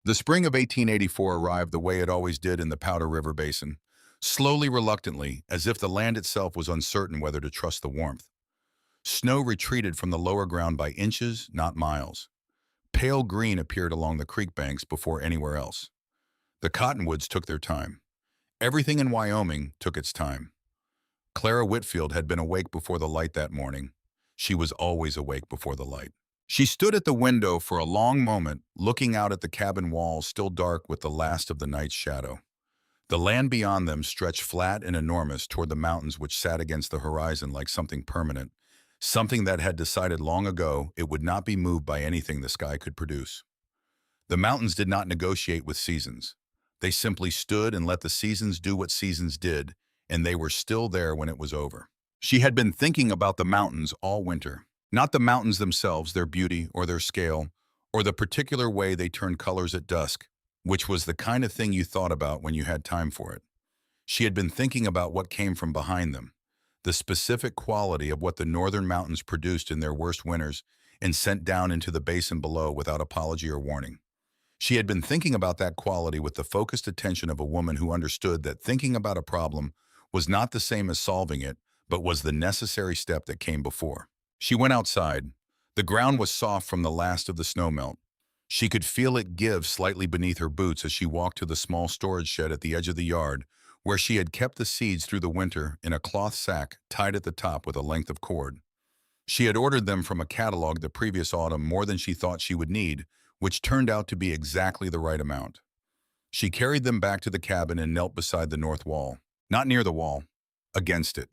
The spring of 1884 arrived the way it always did in the Powder River Basin, slowly, reluctantly, as if the land itself was uncertain whether to trust the warmth. Snow retreated from the lower ground by inches, not miles. Pale green appeared along the creek banks before anywhere else. The cottonwoods took their time. Everything in Wyoming took its time. Clara Whitfield had been awake before the light that morning. She was always awake before the light. She stood at the window for a long moment, looking out at the cabin walls still dark with the last of the night's shadow. The land beyond them stretched flat and enormous toward the mountains which sat against the horizon like something permanent, something that had decided long ago it would not be moved by anything the sky could produce. The mountains did not negotiate with seasons. They simply stood and let the seasons do what seasons did, and they were still there when it was over. She had been thinking about the mountains all winter. Not the mountains themselves, their beauty or their scale, or the particular way they turned colors at dusk, which was the kind of thing you thought about when you had time for it. She had been thinking about what came from behind them, the specific quality of what the northern mountains produced in their worst winters and sent down into the basin below without apology or warning. She had been thinking about that quality with the focused attention of a woman who understood that thinking about a problem was not the same as solving it, but was the necessary step that came before. She went outside. The ground was soft from the last of the snowmelt. She could feel it give slightly beneath her boots as she walked to the small storage shed at the edge of the yard, where she had kept the seeds through the winter in a cloth sack tied at the top with a length of cord. She had ordered them from a catalog the previous autumn more than she thought she would need, which turned out to be exactly the right amount. She carried them back to the cabin and knelt beside the north wall. Not near the wall, against it.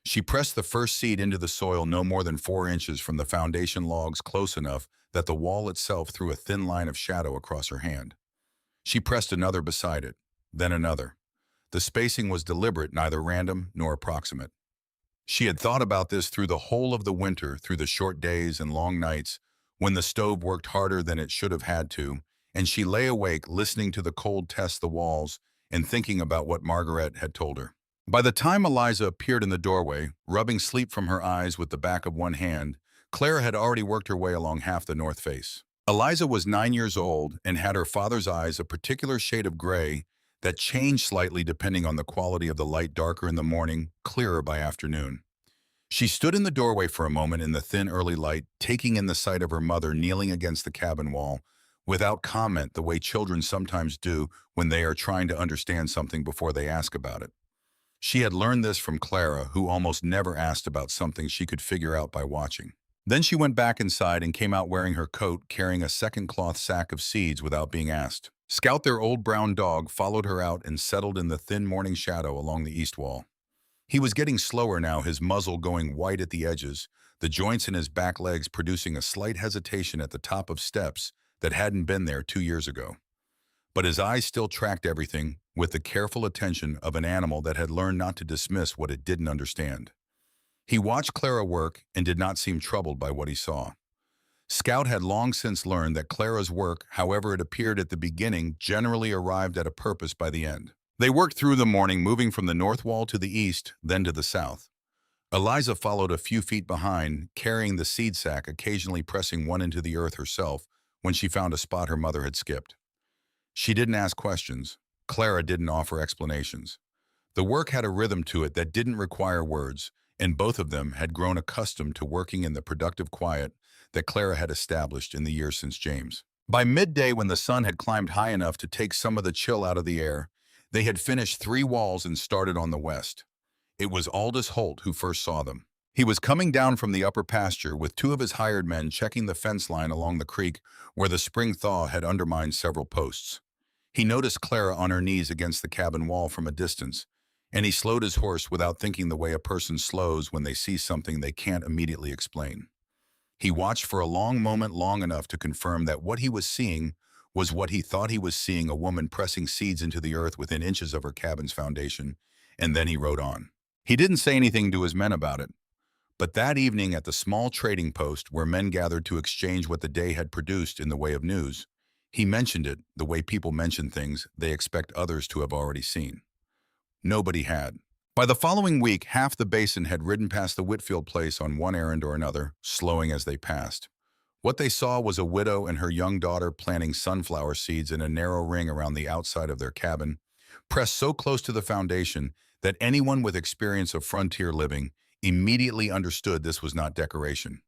She pressed the first seed into the soil no more than 4 inches from the foundation logs, close enough that the wall itself threw a thin line of shadow across her hand. She pressed another beside it, then another. The spacing was deliberate, neither random nor approximate. She had thought about this through the whole of the winter, through the short days and long nights, when the stove worked harder than it should have had to, and she lay awake listening to the cold test the walls and thinking about what Margaret had told her. By the time Eliza appeared in the doorway, rubbing sleep from her eyes with the back of one hand, Clara had already worked her way along half the north face. Eliza was 9 years old and had her father's eyes a particular shade of gray that changed slightly depending on the quality of the light, darker in the morning, clearer by afternoon. She stood in the doorway for a moment in the thin early light, taking in the sight of her mother kneeling against the cabin wall, without comment, the way children sometimes do when they are trying to understand something before they ask about it. She had learned this from Clara, who almost never asked about something she could figure out by watching. Then she went back inside and came out wearing her coat, carrying a second cloth sack of seeds without being asked. Scout, their old brown dog, followed her out and settled in the thin morning shadow along the east wall. He was getting slower now, his muzzle going white at the edges, the joints in his back legs producing a slight hesitation at the top of steps that hadn't been there 2 years ago. But his eyes still tracked everything with the careful attention of an animal that had learned not to dismiss what it didn't understand. He watched Clara work and did not seem troubled by what he saw. Scout had long since learned that Clara's work, however it appeared at the beginning, generally arrived at a purpose by the end. They worked through the morning, moving from the north wall to the east, then to the south. Eliza followed a few feet behind, carrying the seed sack, occasionally pressing one into the earth herself when she found a spot her mother had skipped. She didn't ask questions. Clara didn't offer explanations. The work had a rhythm to it that didn't require words, and both of them had grown accustomed to working in the productive quiet that Clara had established in the years since James. By midday, when the sun had climbed high enough to take some of the chill out of the air, they had finished 3 walls and started on the west. It was Aldous Holt who first saw them. He was coming down from the upper pasture with 2 of his hired men checking the fence line along the creek where the spring thaw had undermined several posts. He noticed Clara on her knees against the cabin wall from a distance, and he slowed his horse without thinking the way a person slows when they see something they can't immediately explain. He watched for a long moment, long enough to confirm that what he was seeing was what he thought he was seeing, a woman pressing seeds into the earth within inches of her cabin's foundation, and then he rode on. He didn't say anything to his men about it, but that evening at the small trading post where men gathered to exchange what the day had produced in the way of news, he mentioned it the way people mention things they expect others to have already seen. Nobody had. By the following week, half the basin had ridden past the Whitfield place on one errand or another, slowing as they passed. What they saw was a widow and her young daughter planting sunflower seeds in a narrow ring around the outside of their cabin, pressed so close to the foundation that anyone with experience of frontier living immediately understood this was not decoration.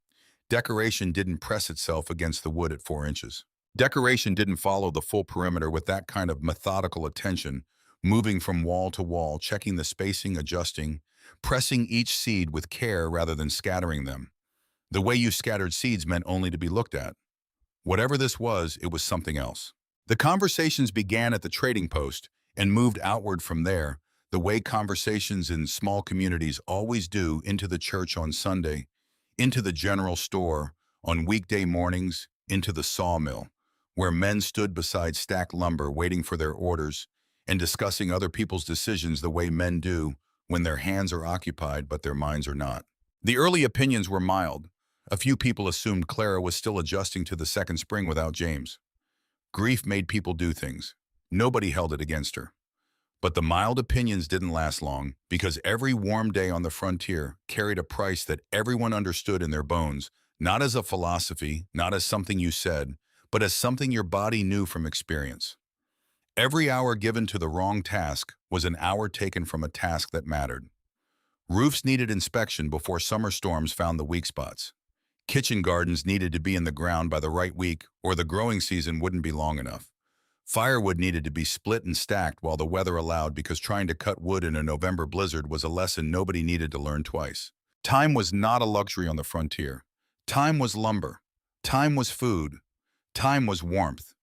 Decoration didn't press itself against the wood at 4 inches. Decoration didn't follow the full perimeter with that kind of methodical attention, moving from wall to wall, checking the spacing, adjusting, pressing each seed with care rather than scattering them. The way you scattered seeds meant only to be looked at. Whatever this was, it was something else. The conversations began at the trading post and moved outward from there, the way conversations in small communities always do, into the church on Sunday, into the general store on weekday mornings, into the sawmill, where men stood beside stacked lumber waiting for their orders and discussing other people's decisions the way men do when their hands are occupied but their minds are not. The early opinions were mild. A few people assumed Clara was still adjusting to the second spring without James. Grief made people do things. Nobody held it against her. But the mild opinions didn't last long, because every warm day on the frontier carried a price that everyone understood in their bones, not as a philosophy, not as something you said, but as something your body knew from experience. Every hour given to the wrong task was an hour taken from a task that mattered. Roofs needed inspection before summer storms found the weak spots. Kitchen gardens needed to be in the ground by the right week, or the growing season wouldn't be long enough. Firewood needed to be split and stacked while the weather allowed, because trying to cut wood in a November blizzard was a lesson nobody needed to learn twice. Time was not a luxury on the frontier. Time was lumber. Time was food. Time was warmth.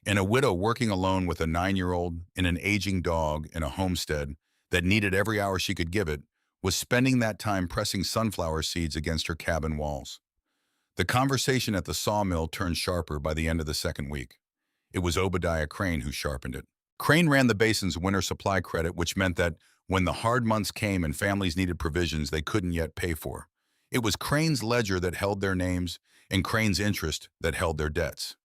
And a widow working alone with a 9-year-old and an aging dog in a homestead that needed every hour she could give it was spending that time pressing sunflower seeds against her cabin walls. The conversation at the sawmill turned sharper by the end of the second week. It was Obadiah Crane who sharpened it. Crane ran the basin's winter supply credit, which meant that when the hard months came and families needed provisions they couldn't yet pay for, it was Crane's ledger that held their names and Crane's interest that held their debts.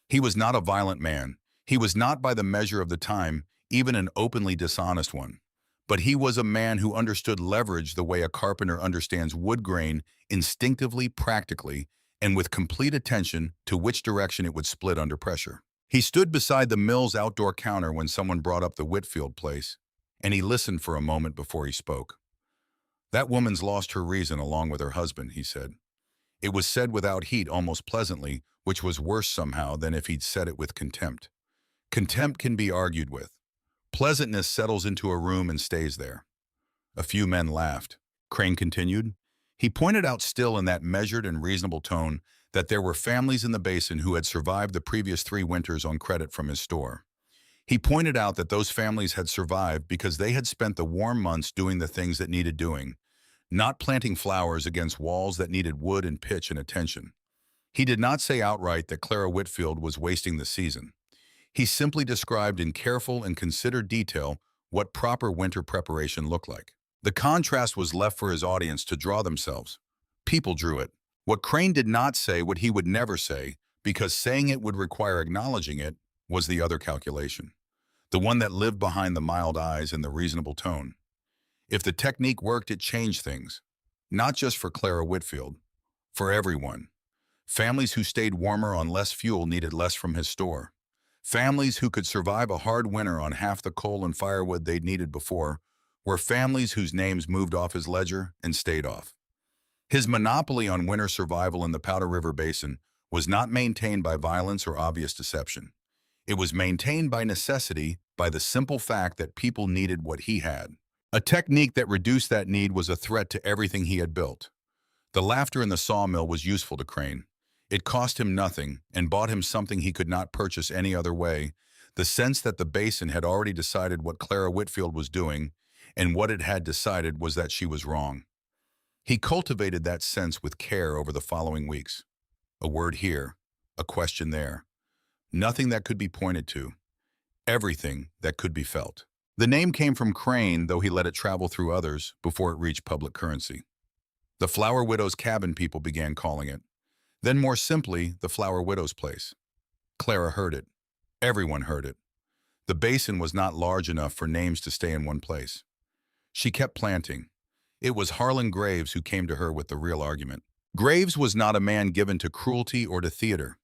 He was not a violent man. He was not, by the measure of the time, even an openly dishonest one. But he was a man who understood leverage the way a carpenter understands wood grain, instinctively, practically, and with complete attention to which direction it would split under pressure. He stood beside the mill's outdoor counter when someone brought up the Whitfield place, and he listened for a moment before he spoke. "That woman's lost her reason along with her husband," he said. It was said without heat, almost pleasantly, which was worse somehow than if he'd said it with contempt. Contempt can be argued with. Pleasantness settles into a room and stays there. A few men laughed. Crane continued. He pointed out, still in that measured and reasonable tone, that there were families in the basin who had survived the previous 3 winters on credit from his store. He pointed out that those families had survived because they had spent the warm months doing the things that needed doing, not planting flowers against walls that needed wood and pitch and attention. He did not say outright that Clara Whitfield was wasting the season. He simply described in careful and considered detail what proper winter preparation looked like. The contrast was left for his audience to draw themselves. People drew it. What Crane did not say, what he would never say, because saying it would require acknowledging it, was the other calculation. The one that lived behind the mild eyes and the reasonable tone. If the technique worked, it changed things. Not just for Clara Whitfield. For everyone. Families who stayed warmer on less fuel needed less from his store. Families who could survive a hard winter on half the coal and firewood they'd needed before were families whose names moved off his ledger and stayed off. His monopoly on winter survival in the Powder River Basin was not maintained by violence or obvious deception. It was maintained by necessity, by the simple fact that people needed what he had. A technique that reduced that need was a threat to everything he had built. The laughter in the sawmill was useful to Crane. It cost him nothing and bought him something he could not purchase any other way, the sense that the basin had already decided what Clara Whitfield was doing, and what it had decided was that she was wrong. He cultivated that sense with care over the following weeks. A word here, a question there. Nothing that could be pointed to. Everything that could be felt. The name came from Crane, though he let it travel through others before it reached public currency. The Flower Widow's Cabin, people began calling it. Then more simply, the Flower Widow's Place. Clara heard it. Everyone heard it. The basin was not large enough for names to stay in one place. She kept planting. It was Harlan Graves who came to her with the real argument. Graves was not a man given to cruelty or to theater.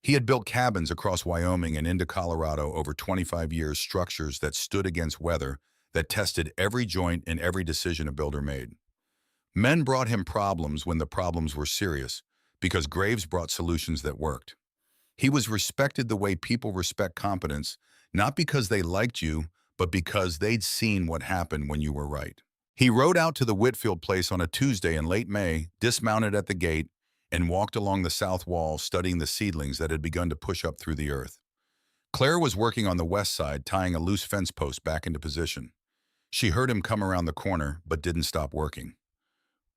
He had built cabins across Wyoming and into Colorado over 25 years, structures that stood against weather, that tested every joint and every decision a builder made. Men brought him problems when the problems were serious, because Graves brought solutions that worked. He was respected the way people respect competence, not because they liked you, but because they'd seen what happened when you were right. He rode out to the Whitfield place on a Tuesday in late May, dismounted at the gate, and walked along the south wall, studying the seedlings that had begun to push up through the earth. Claire was working on the west side, tying a loose fence post back into position. She heard him come around the corner, but didn't stop working.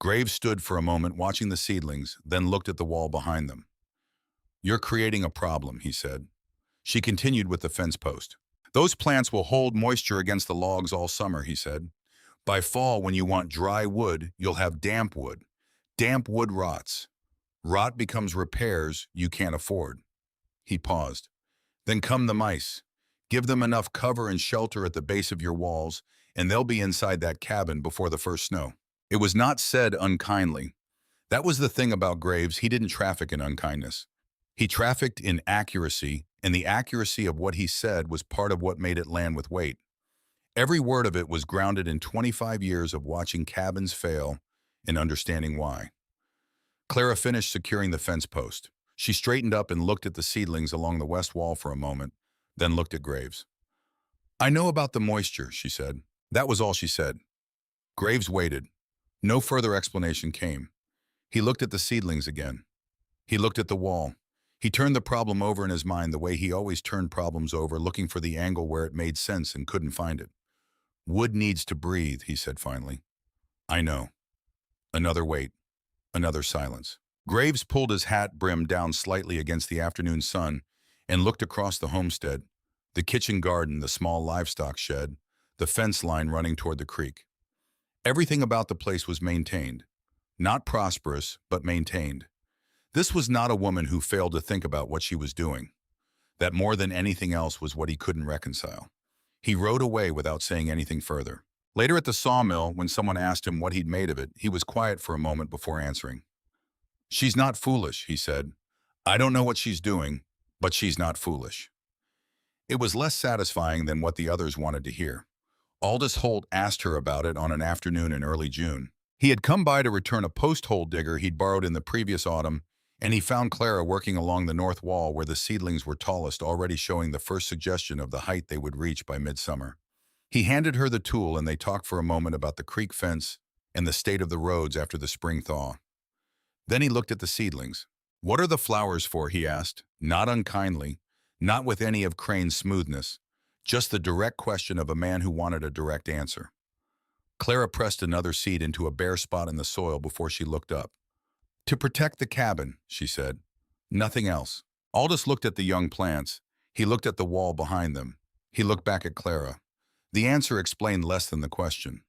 Graves stood for a moment watching the seedlings, then looked at the wall behind them. "You're creating a problem," he said. She continued with the fence post. "Those plants will hold moisture against the logs all summer," he said. "By fall, when you want dry wood, you'll have damp wood. Damp wood rots. Rot becomes repairs you can't afford." He paused. "Then come the mice. Give them enough cover and shelter at the base of your walls, and they'll be inside that cabin before the first snow." It was not said unkindly. That was the thing about Graves. He didn't traffic in unkindness. He trafficked in accuracy, and the accuracy of what he said was part of what made it land with weight. Every word of it was grounded in 25 years of watching cabins fail and understanding why. Clara finished securing the fence post. She straightened up and looked at the seedlings along the west wall for a moment, then looked at Graves. "I know about the moisture," she said. That was all she said. Graves waited. No further explanation came. He looked at the seedlings again. He looked at the wall. He turned the problem over in his mind the way he always turned problems over, looking for the angle where it made sense and couldn't find it. "Wood needs to breathe," he said finally. "I know." Another wait. Another silence. Graves pulled his hat brim down slightly against the afternoon sun and looked across the homestead, the kitchen garden, the small livestock shed, the fence line running toward the creek. Everything about the place was maintained. Not prosperous, but maintained. This was not a woman who failed to think about what she was doing. That more than anything else was what he couldn't reconcile. He rode away without saying anything further. Later at the sawmill, when someone asked him what he'd made of it, he was quiet for a moment before answering. "She's not foolish," he said. "I don't know what she's doing, but she's not foolish." It was less satisfying than what the others wanted to hear. Aldous Holt asked her about it on an afternoon in early June. He had come by to return a post hole digger he'd borrowed in the previous autumn, and he found Clara working along the north wall where the seedlings were tallest, already showing the first suggestion of the height they would reach by midsummer. He handed her the tool, and they talked for a moment about the creek fence and the state of the roads after the spring thaw. Then he looked at the seedlings. "What are the flowers for?" he asked, not unkindly, not with any of Crane's smoothness, just the direct question of a man who wanted a direct answer. Clara pressed another seed into a bare spot in the soil before she looked up. "To protect the cabin," she said. "Nothing else." Aldous looked at the young plants. He looked at the wall behind them. He looked back at Clara. The answer explained less than the question.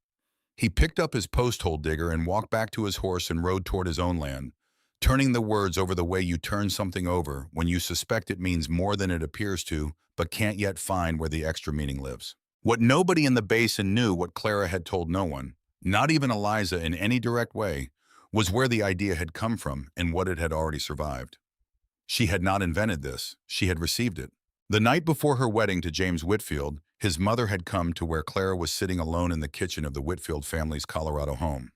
He picked up his post-hole digger and walked back to his horse and rode toward his own land, turning the words over the way you turn something over when you suspect it means more than it appears to, but can't yet find where the extra meaning lives. What nobody in the basin knew, what Clara had told no one, not even Eliza in any direct way, was where the idea had come from and what it had already survived. She had not invented this. She had received it. The night before her wedding to James Whitfield, his mother had come to where Clara was sitting alone in the kitchen of the Whitfield family's Colorado home.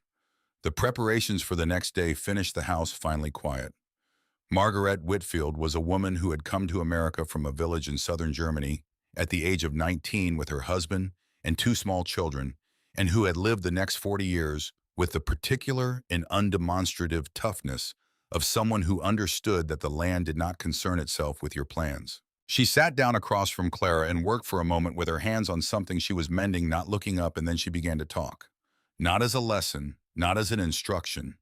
The preparations for the next day finished the house finally quiet. Margaret Whitfield was a woman who had come to America from a village in southern Germany at the age of 19 with her husband and two small children, and who had lived the next 40 years with the particular and undemonstrative toughness of someone who understood that the land did not concern itself with your plans. She sat down across from Clara and worked for a moment with her hands on something she was mending, not looking up, and then she began to talk. Not as a lesson, not as an instruction,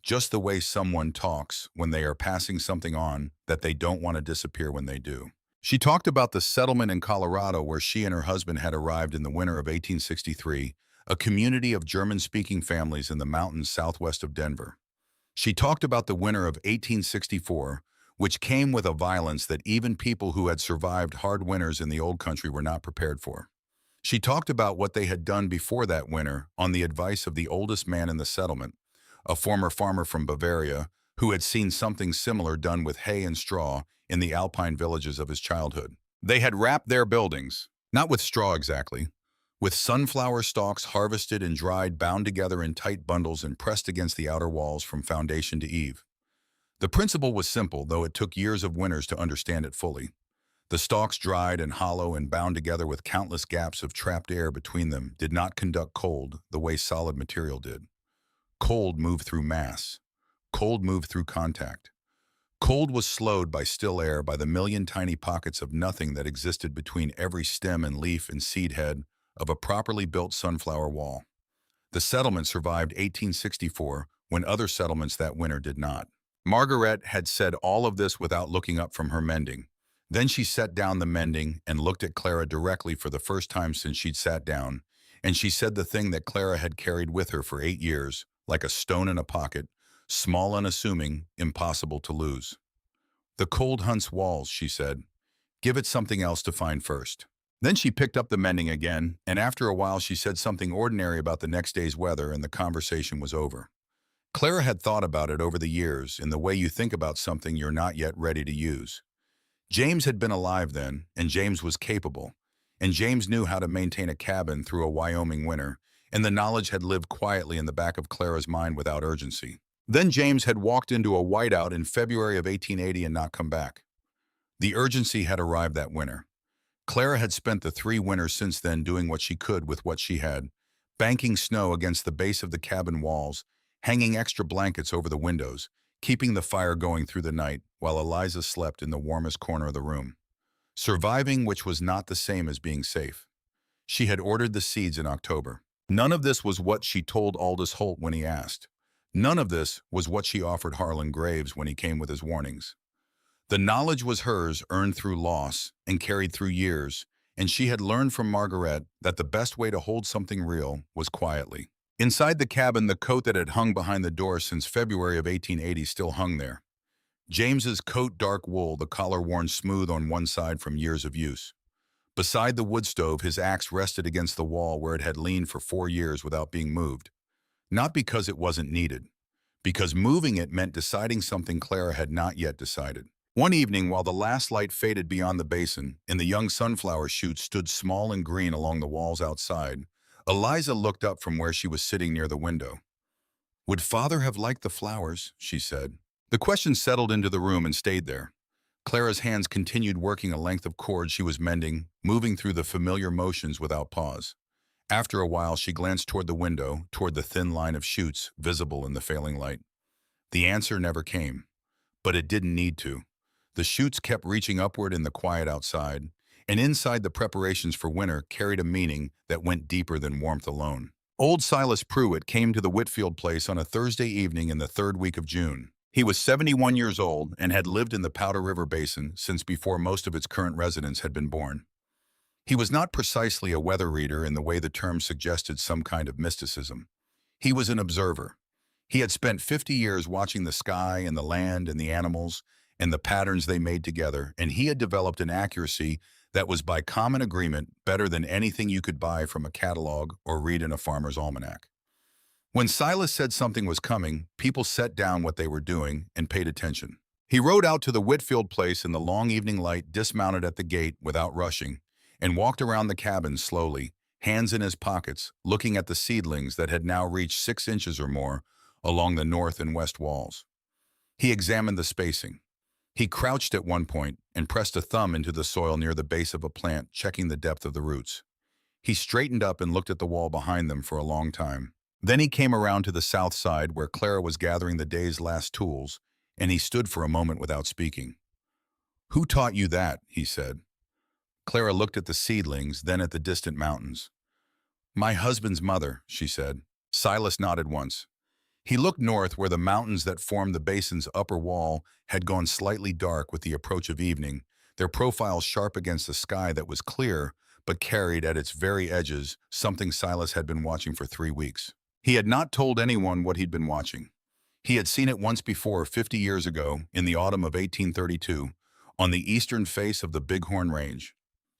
just the way someone talks when they are passing something on that they don't want to disappear when they do. She talked about the settlement in Colorado where she and her husband had arrived in the winter of 1863, a community of German-speaking families in the mountains southwest of Denver. She talked about the winter of 1864, which came with a violence that even people who had survived hard winters in the old country were not prepared for. She talked about what they had done before that winter on the advice of the oldest man in the settlement, a former farmer from Bavaria who had seen something similar done with hay and straw in the alpine villages of his childhood. They had wrapped their buildings, not with straw exactly, with sunflower stalks harvested and dried, bound together in tight bundles and pressed against the outer walls from foundation to eave. The principle was simple, though it took years of winters to understand it fully. The stalks, dried and hollow and bound together with countless gaps of trapped air between them, did not conduct cold the way solid material did. Cold moved through mass. Cold moved through contact. Cold was slowed by still air, by the million tiny pockets of nothing that existed between every stem and leaf and seed head of a properly built sunflower wall. The settlement survived 1864 when other settlements that winter did not. Margaret had said all of this without looking up from her mending. Then she set down the mending and looked at Clara directly for the first time since she'd sat down, and she said the thing that Clara had carried with her for 8 years, like a stone in a pocket, small, unassuming, impossible to lose. "The cold hunts walls," she said. "Give it something else to find first." Then she picked up the mending again, and after a while she said something ordinary about the next day's weather, and the conversation was over. Clara had thought about it over the years in the way you think about something you're not yet ready to use. James had been alive then, and James was capable, and James knew how to maintain a cabin through a Wyoming winter, and the knowledge had lived quietly in the back of Clara's mind without urgency. Then James had walked into a whiteout in February of 1880 and not come back. The urgency had arrived that winter. Clara had spent the 3 winters since then doing what she could with what she had, banking snow against the base of the cabin walls, hanging extra blankets over the windows, keeping the fire going through the night while Eliza slept in the warmest corner of the room. Surviving, which was not the same as being safe. She had ordered the seeds in October. None of this was what she told Aldous Holt when he asked. None of this was what she offered Harlan Graves when he came with his warnings. The knowledge was hers, earned through loss and carried through years, and she had learned from Margaret that the best way to hold something real was quietly. Inside the cabin, the coat that had hung behind the door since February of 1880 still hung there. James's coat, dark wool, the collar worn smooth on one side from years of use. Beside the wood stove, his axe rested against the wall where it had leaned for 4 years without being moved. Not because it wasn't needed, because moving it meant deciding something Clara had not yet decided. One evening, while the last light faded beyond the basin and the young sunflower shoots stood small and green along the walls outside, Eliza looked up from where she was sitting near the window. "Would Father have liked the flowers?" she said. The question settled into the room and stayed there. Clara's hands continued working a length of cord she was mending, moving through the familiar motions without pause. After a while, she glanced toward the window, toward the thin line of shoots visible in the failing light. The answer never came, but it didn't need to. The shoots kept reaching upward in the quiet outside, and inside the preparations for winter carried a meaning that went deeper than warmth alone. Old Silas Pruitt came to the Whitfield place on a Thursday evening in the 3rd week of June. He was 71 years old and had lived in the Powder River Basin since before most of its current residents had been born. He was not precisely a weather reader in the way the term suggested some kind of mysticism. He was an observer. He had spent 50 years watching the sky and the land and the animals and the patterns they made together, and he had developed an accuracy that was by common agreement better than anything you could buy from a catalog or read in a farmer's almanac. When Silas said something was coming, people set down what they were doing and paid attention. He rode out to the Whitfield place in the long evening light, dismounted at the gate without rushing, and walked around the cabin slowly, hands in his pockets, looking at the seedlings that had now reached 6 inches or more along the north and west walls. He examined the spacing. He crouched at one point and pressed a thumb into the soil near the base of a plant, checking the depth of the roots. He straightened up and looked at the wall behind them for a long time. Then he came around to the south side where Clara was gathering the day's last tools, and he stood for a moment without speaking. "Who taught you that?" he said. Clara looked at the seedlings, then at the distant mountains. "My husband's mother," she said. Silas nodded once. He looked north where the mountains that formed the basin's upper wall had gone slightly dark with the approach of evening, their profiles sharp against a sky that was clear but carried at its very edges something Silas had been watching for 3 weeks. He had not told anyone what he'd been watching. He had seen it once before, 50 years ago, in the autumn of 1832, on the eastern face of the Bighorn Range.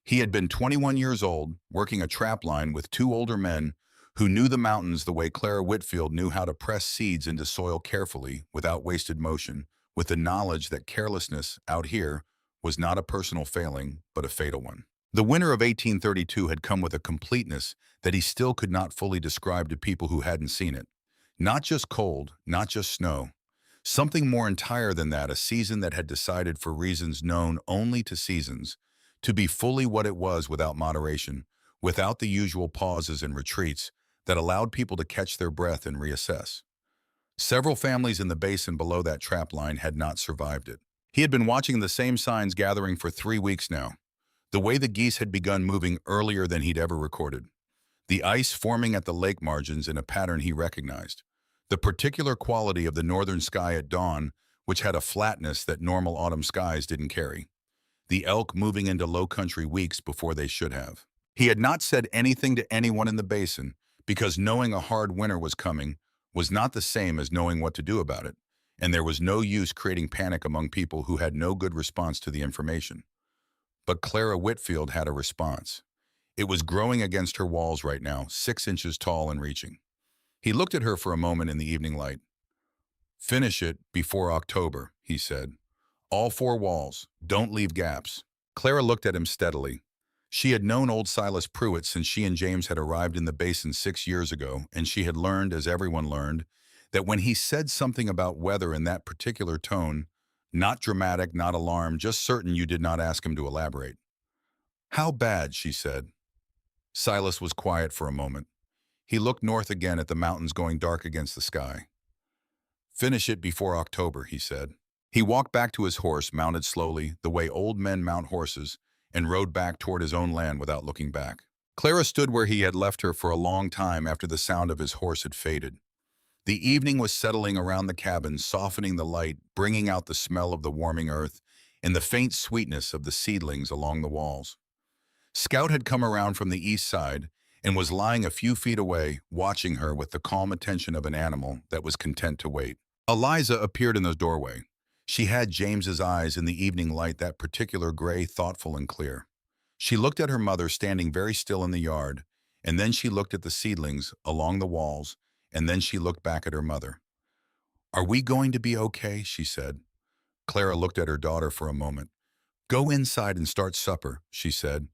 He had been 21 years old, working a trap line with 2 older men who knew the mountains the way Clara Whitfield knew how to press seeds into soil carefully, without wasted motion, with the knowledge that carelessness out here was not a personal failing, but a fatal one. The winter of 1832 had come with a completeness that he still could not fully describe to people who hadn't seen it. Not just cold, not just snow. Something more entire than that, a season that had decided for reasons known only to seasons, to be fully what it was without moderation, without the usual pauses and retreats that allowed people to catch their breath and reassess. Several families in the basin below that trap line had not survived it. He had been watching the same signs gathering for 3 weeks now. The way the geese had begun moving earlier than he'd ever recorded. The ice forming at the lake margins in a pattern he recognized. The particular quality of the northern sky at dawn, which had a flatness that normal autumn skies didn't carry. The elk moving into low country weeks before they should have. He had not said anything to anyone in the basin because knowing a hard winter was coming was not the same as knowing what to do about it, and there was no use creating panic among people who had no good response to the information. But Clara Whitfield had a response. It was growing against her walls right now, 6 inches tall and reaching. He looked at her for a moment in the evening light. "Finish it before October," he said. "All 4 walls. Don't leave gaps." Clara looked at him steadily. She had known old Silas Pruitt since she and James had arrived in the basin 6 years ago, and she had learned, as everyone learned, that when he said something about weather in that particular tone, not dramatic, not alarmed, just certain, you did not ask him to elaborate. "How bad?" she said. Silas was quiet for a moment. He looked north again at the mountains going dark against the sky. "Finish it before October," he said. He walked back to his horse, mounted slowly, the way old men mount horses, and rode back toward his own land without looking back. Clara stood where he had left her for a long time after the sound of his horse had faded. The evening was settling around the cabin, softening the light, bringing out the smell of the warming earth and the faint sweetness of the seedlings along the walls. Scout had come around from the east side and was lying a few feet away, watching her with the calm attention of an animal that was content to wait. Eliza appeared in the doorway. She had James's eyes in the evening light, that particular gray, thoughtful and clear. She looked at her mother standing very still in the yard, and then she looked at the seedlings along the walls, and then she looked back at her mother. "Are we going to be okay?" she said. Clara looked at her daughter for a moment. "Go inside and start supper," she said.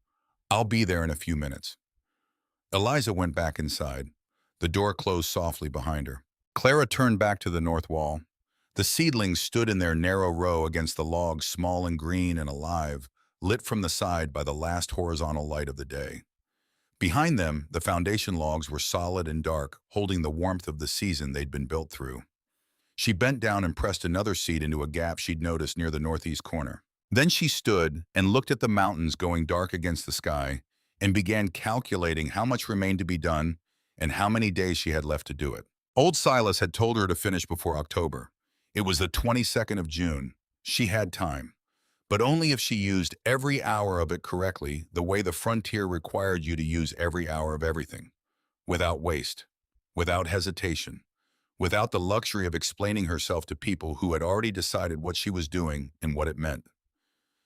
"I'll be there in a few minutes." Eliza went back inside. The door closed softly behind her. Clara turned back to the north wall. The seedlings stood in their narrow row against the logs, small and green and alive, lit from the side by the last horizontal light of the day. Behind them, the foundation logs were solid and dark, holding the warmth of the season they'd been built through. She bent down and pressed another seed into a gap she'd noticed near the northeast corner. Then she stood and looked at the mountains going dark against the sky and began calculating how much remained to be done and how many days she had left to do it. Old Silas had told her to finish before October. It was the 22nd of June. She had time, but only if she used every hour of it correctly, the way the frontier required you to use every hour of everything, without waste, without hesitation, without the luxury of explaining herself to people who had already decided what she was doing and what it meant.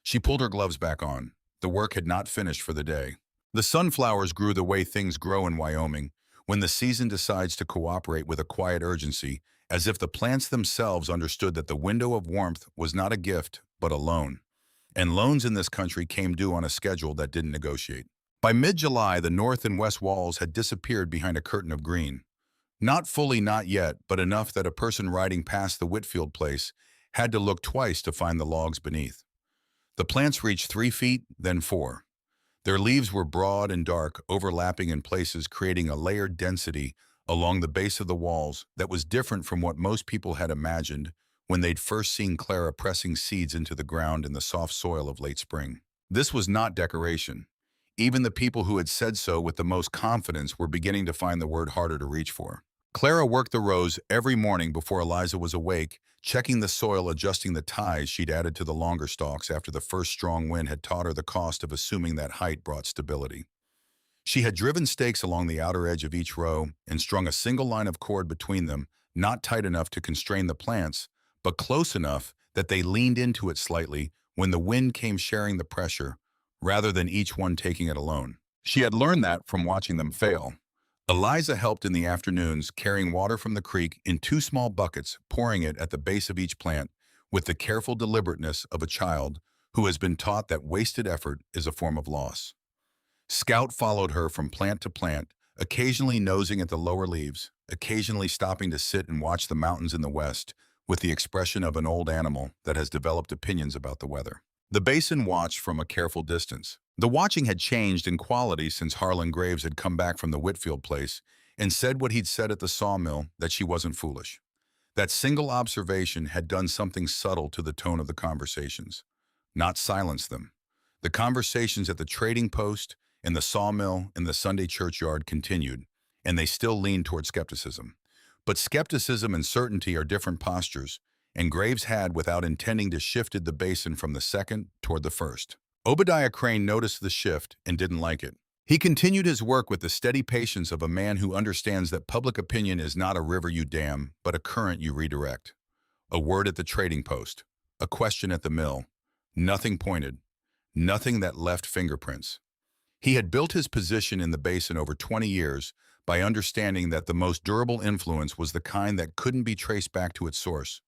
She pulled her gloves back on. The work had not finished for the day. The sunflowers grew the way things grow in Wyoming, when the season decides to cooperate with a quiet urgency, as if the plants themselves understood that the window of warmth was not a gift, but a loan. And loans in this country came due on a schedule that didn't negotiate. By mid-July, the north and west walls had disappeared behind a curtain of green. Not fully, not yet, but enough that a person riding past the Whitfield place had to look twice to find the logs beneath. The plants reached 3 feet, then 4. Their leaves were broad and dark, overlapping in places, creating a layered density along the base of the walls that was different from what most people had imagined when they'd first seen Clara pressing seeds into the ground in the soft soil of late spring. This was not decoration. Even the people who had said so with the most confidence were beginning to find the word harder to reach for. Clara worked the rows every morning before Eliza was awake, checking the soil, adjusting the ties she'd added to the longer stalks after the first strong wind had taught her the cost of assuming that height brought stability. She had driven stakes along the outer edge of each row and strung a single line of cord between them, not tight enough to constrain the plants, but close enough that they leaned into it slightly when the wind came, sharing the pressure, rather than each one taking it alone. She had learned that from watching them fail. Eliza helped in the afternoons, carrying water from the creek in two small buckets, pouring it at the base of each plant with the careful deliberateness of a child who has been taught that wasted effort is a form of loss. Scout followed her from plant to plant, occasionally nosing at the lower leaves, occasionally stopping to sit and watch the mountains in the west with the expression of an old animal that has developed opinions about the weather. The basin watched from a careful distance. The watching had changed in quality since Harlan Graves had come back from the Whitfield place and said what he'd said at the sawmill, that she wasn't foolish. That single observation had done something subtle to the tone of the conversations, not silenced them. The conversations at the trading post, in the sawmill, in the Sunday churchyard continued, and they still leaned toward skepticism. But skepticism and certainty are different postures, and Graves had, without intending to, shifted the basin from the second toward the first. Obadiah Crane noticed the shift and didn't like it. He continued his work with the steady patience of a man who understands that public opinion is not a river you dam, but a current you redirect. A word at the trading post, a question at the mill, nothing pointed, nothing that left fingerprints. He had built his position in the basin over 20 years by understanding that the most durable influence was the kind that couldn't be traced back to its source,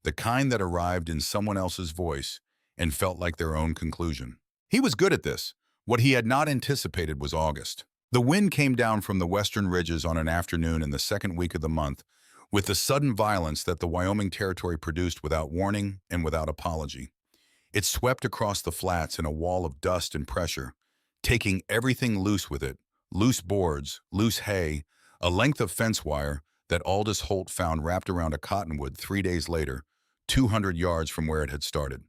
the kind that arrived in someone else's voice and felt like their own conclusion. He was good at this. What he had not anticipated was August. The wind came down from the western ridges on an afternoon in the second week of the month, with the sudden violence that the Wyoming Territory produced without warning and without apology. It swept across the flats in a wall of dust and pressure, taking everything loose with it, loose boards, loose hay, a length of fence wire that Aldous Holt found wrapped around a cottonwood 3 days later, 200 yards from where it had started.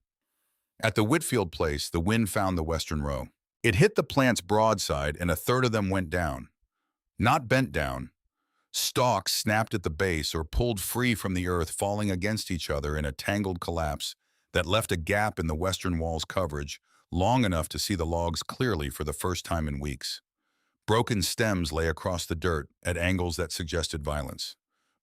At the Whitfield place, the wind found the western row. It hit the plants broadside, and a third of them went down. Not bent down. Stalks snapped at the base or pulled free from the earth, falling against each other in a tangled collapse that left a gap in the western wall's coverage long enough to see the logs clearly for the first time in weeks. Broken stems lay across the dirt at angles that suggested violence.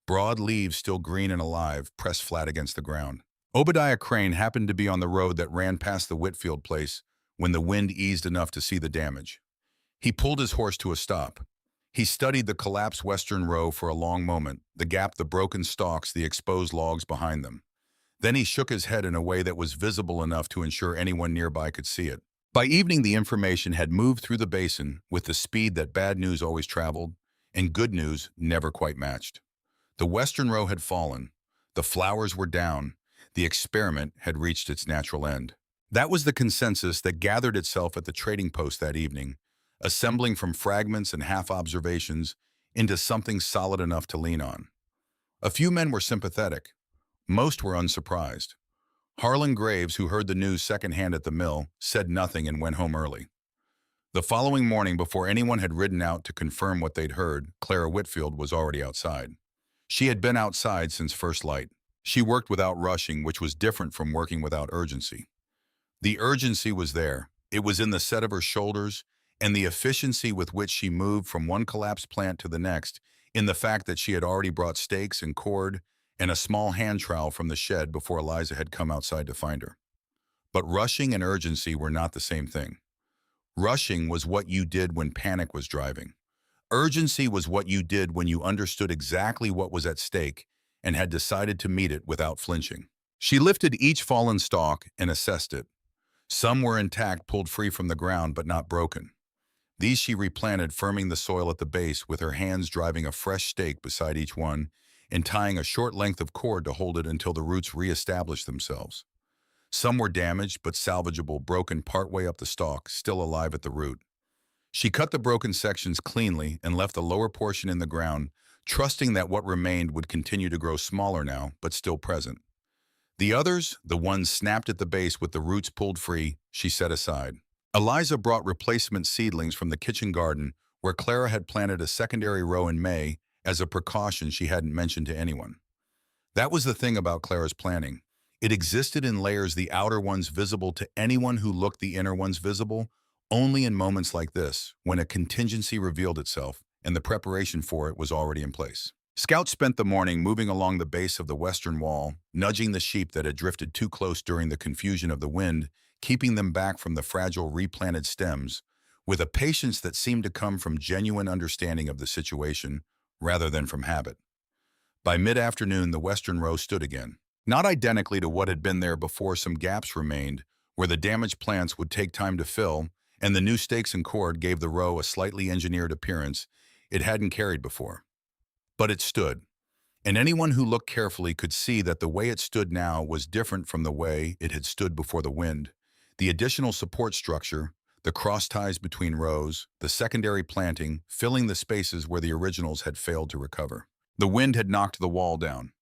Broad leaves, still green and alive, pressed flat against the ground. Obadiah Crane happened to be on the road that ran past the Whitfield place when the wind eased enough to see the damage. He pulled his horse to a stop. He studied the collapsed western row for a long moment, the gap, the broken stalks, the exposed logs behind them. Then he shook his head in a way that was visible enough to ensure anyone nearby could see it. By evening, the information had moved through the basin with the speed that bad news always traveled, and good news never quite matched. The western row had fallen. The flowers were down. The experiment had reached its natural end. That was the consensus that gathered itself at the trading post that evening, assembling from fragments and half-observations into something solid enough to lean on. A few men were sympathetic. Most were unsurprised. Harlan Graves, who heard the news secondhand at the mill, said nothing and went home early. The following morning, before anyone had ridden out to confirm what they'd heard, Clara Whitfield was already outside. She had been outside since first light. She worked without rushing, which was different from working without urgency. The urgency was there. It was in the set of her shoulders and the efficiency with which she moved from one collapsed plant to the next, in the fact that she had already brought stakes and cord and a small hand trowel from the shed before Eliza had come outside to find her. But rushing and urgency were not the same thing. Rushing was what you did when panic was driving. Urgency was what you did when you understood exactly what was at stake and had decided to meet it without flinching. She lifted each fallen stalk and assessed it. Some were intact, pulled free from the ground, but not broken. These she replanted, firming the soil at the base with her hands, driving a fresh stake beside each one and tying a short length of cord to hold it until the roots re-established themselves. Some were damaged but salvageable, broken partway up the stalk, still alive at the root. She cut the broken sections cleanly and left the lower portion in the ground, trusting that what remained would continue to grow smaller now, but still present. The others, the ones snapped at the base with the roots pulled free, she set aside. Eliza brought replacement seedlings from the kitchen garden, where Clara had planted a secondary row in May as a precaution she hadn't mentioned to anyone. That was the thing about Clara's planting. It existed in layers, the outer ones visible to anyone who looked, the inner ones visible only in moments like this, when a contingency revealed itself and the preparation for it was already in place. Scout spent the morning moving along the base of the western wall, nudging the sheep that had drifted too close during the confusion of the wind, keeping them back from the fragile replanted stems, with a patience that seemed to come from genuine understanding of the situation rather than from habit. By mid-afternoon, the western row stood again. Not identically to what had been there before, some gaps remained, where the damaged plants would take time to fill, and the new stakes and cord gave the row a slightly engineered appearance it hadn't carried before. But it stood, and anyone who looked carefully could see that the way it stood now was different from the way it had stood before the wind. The additional support structure, the cross ties between rows, the secondary planting, filling the spaces where the originals had failed to recover. The wind had knocked the wall down.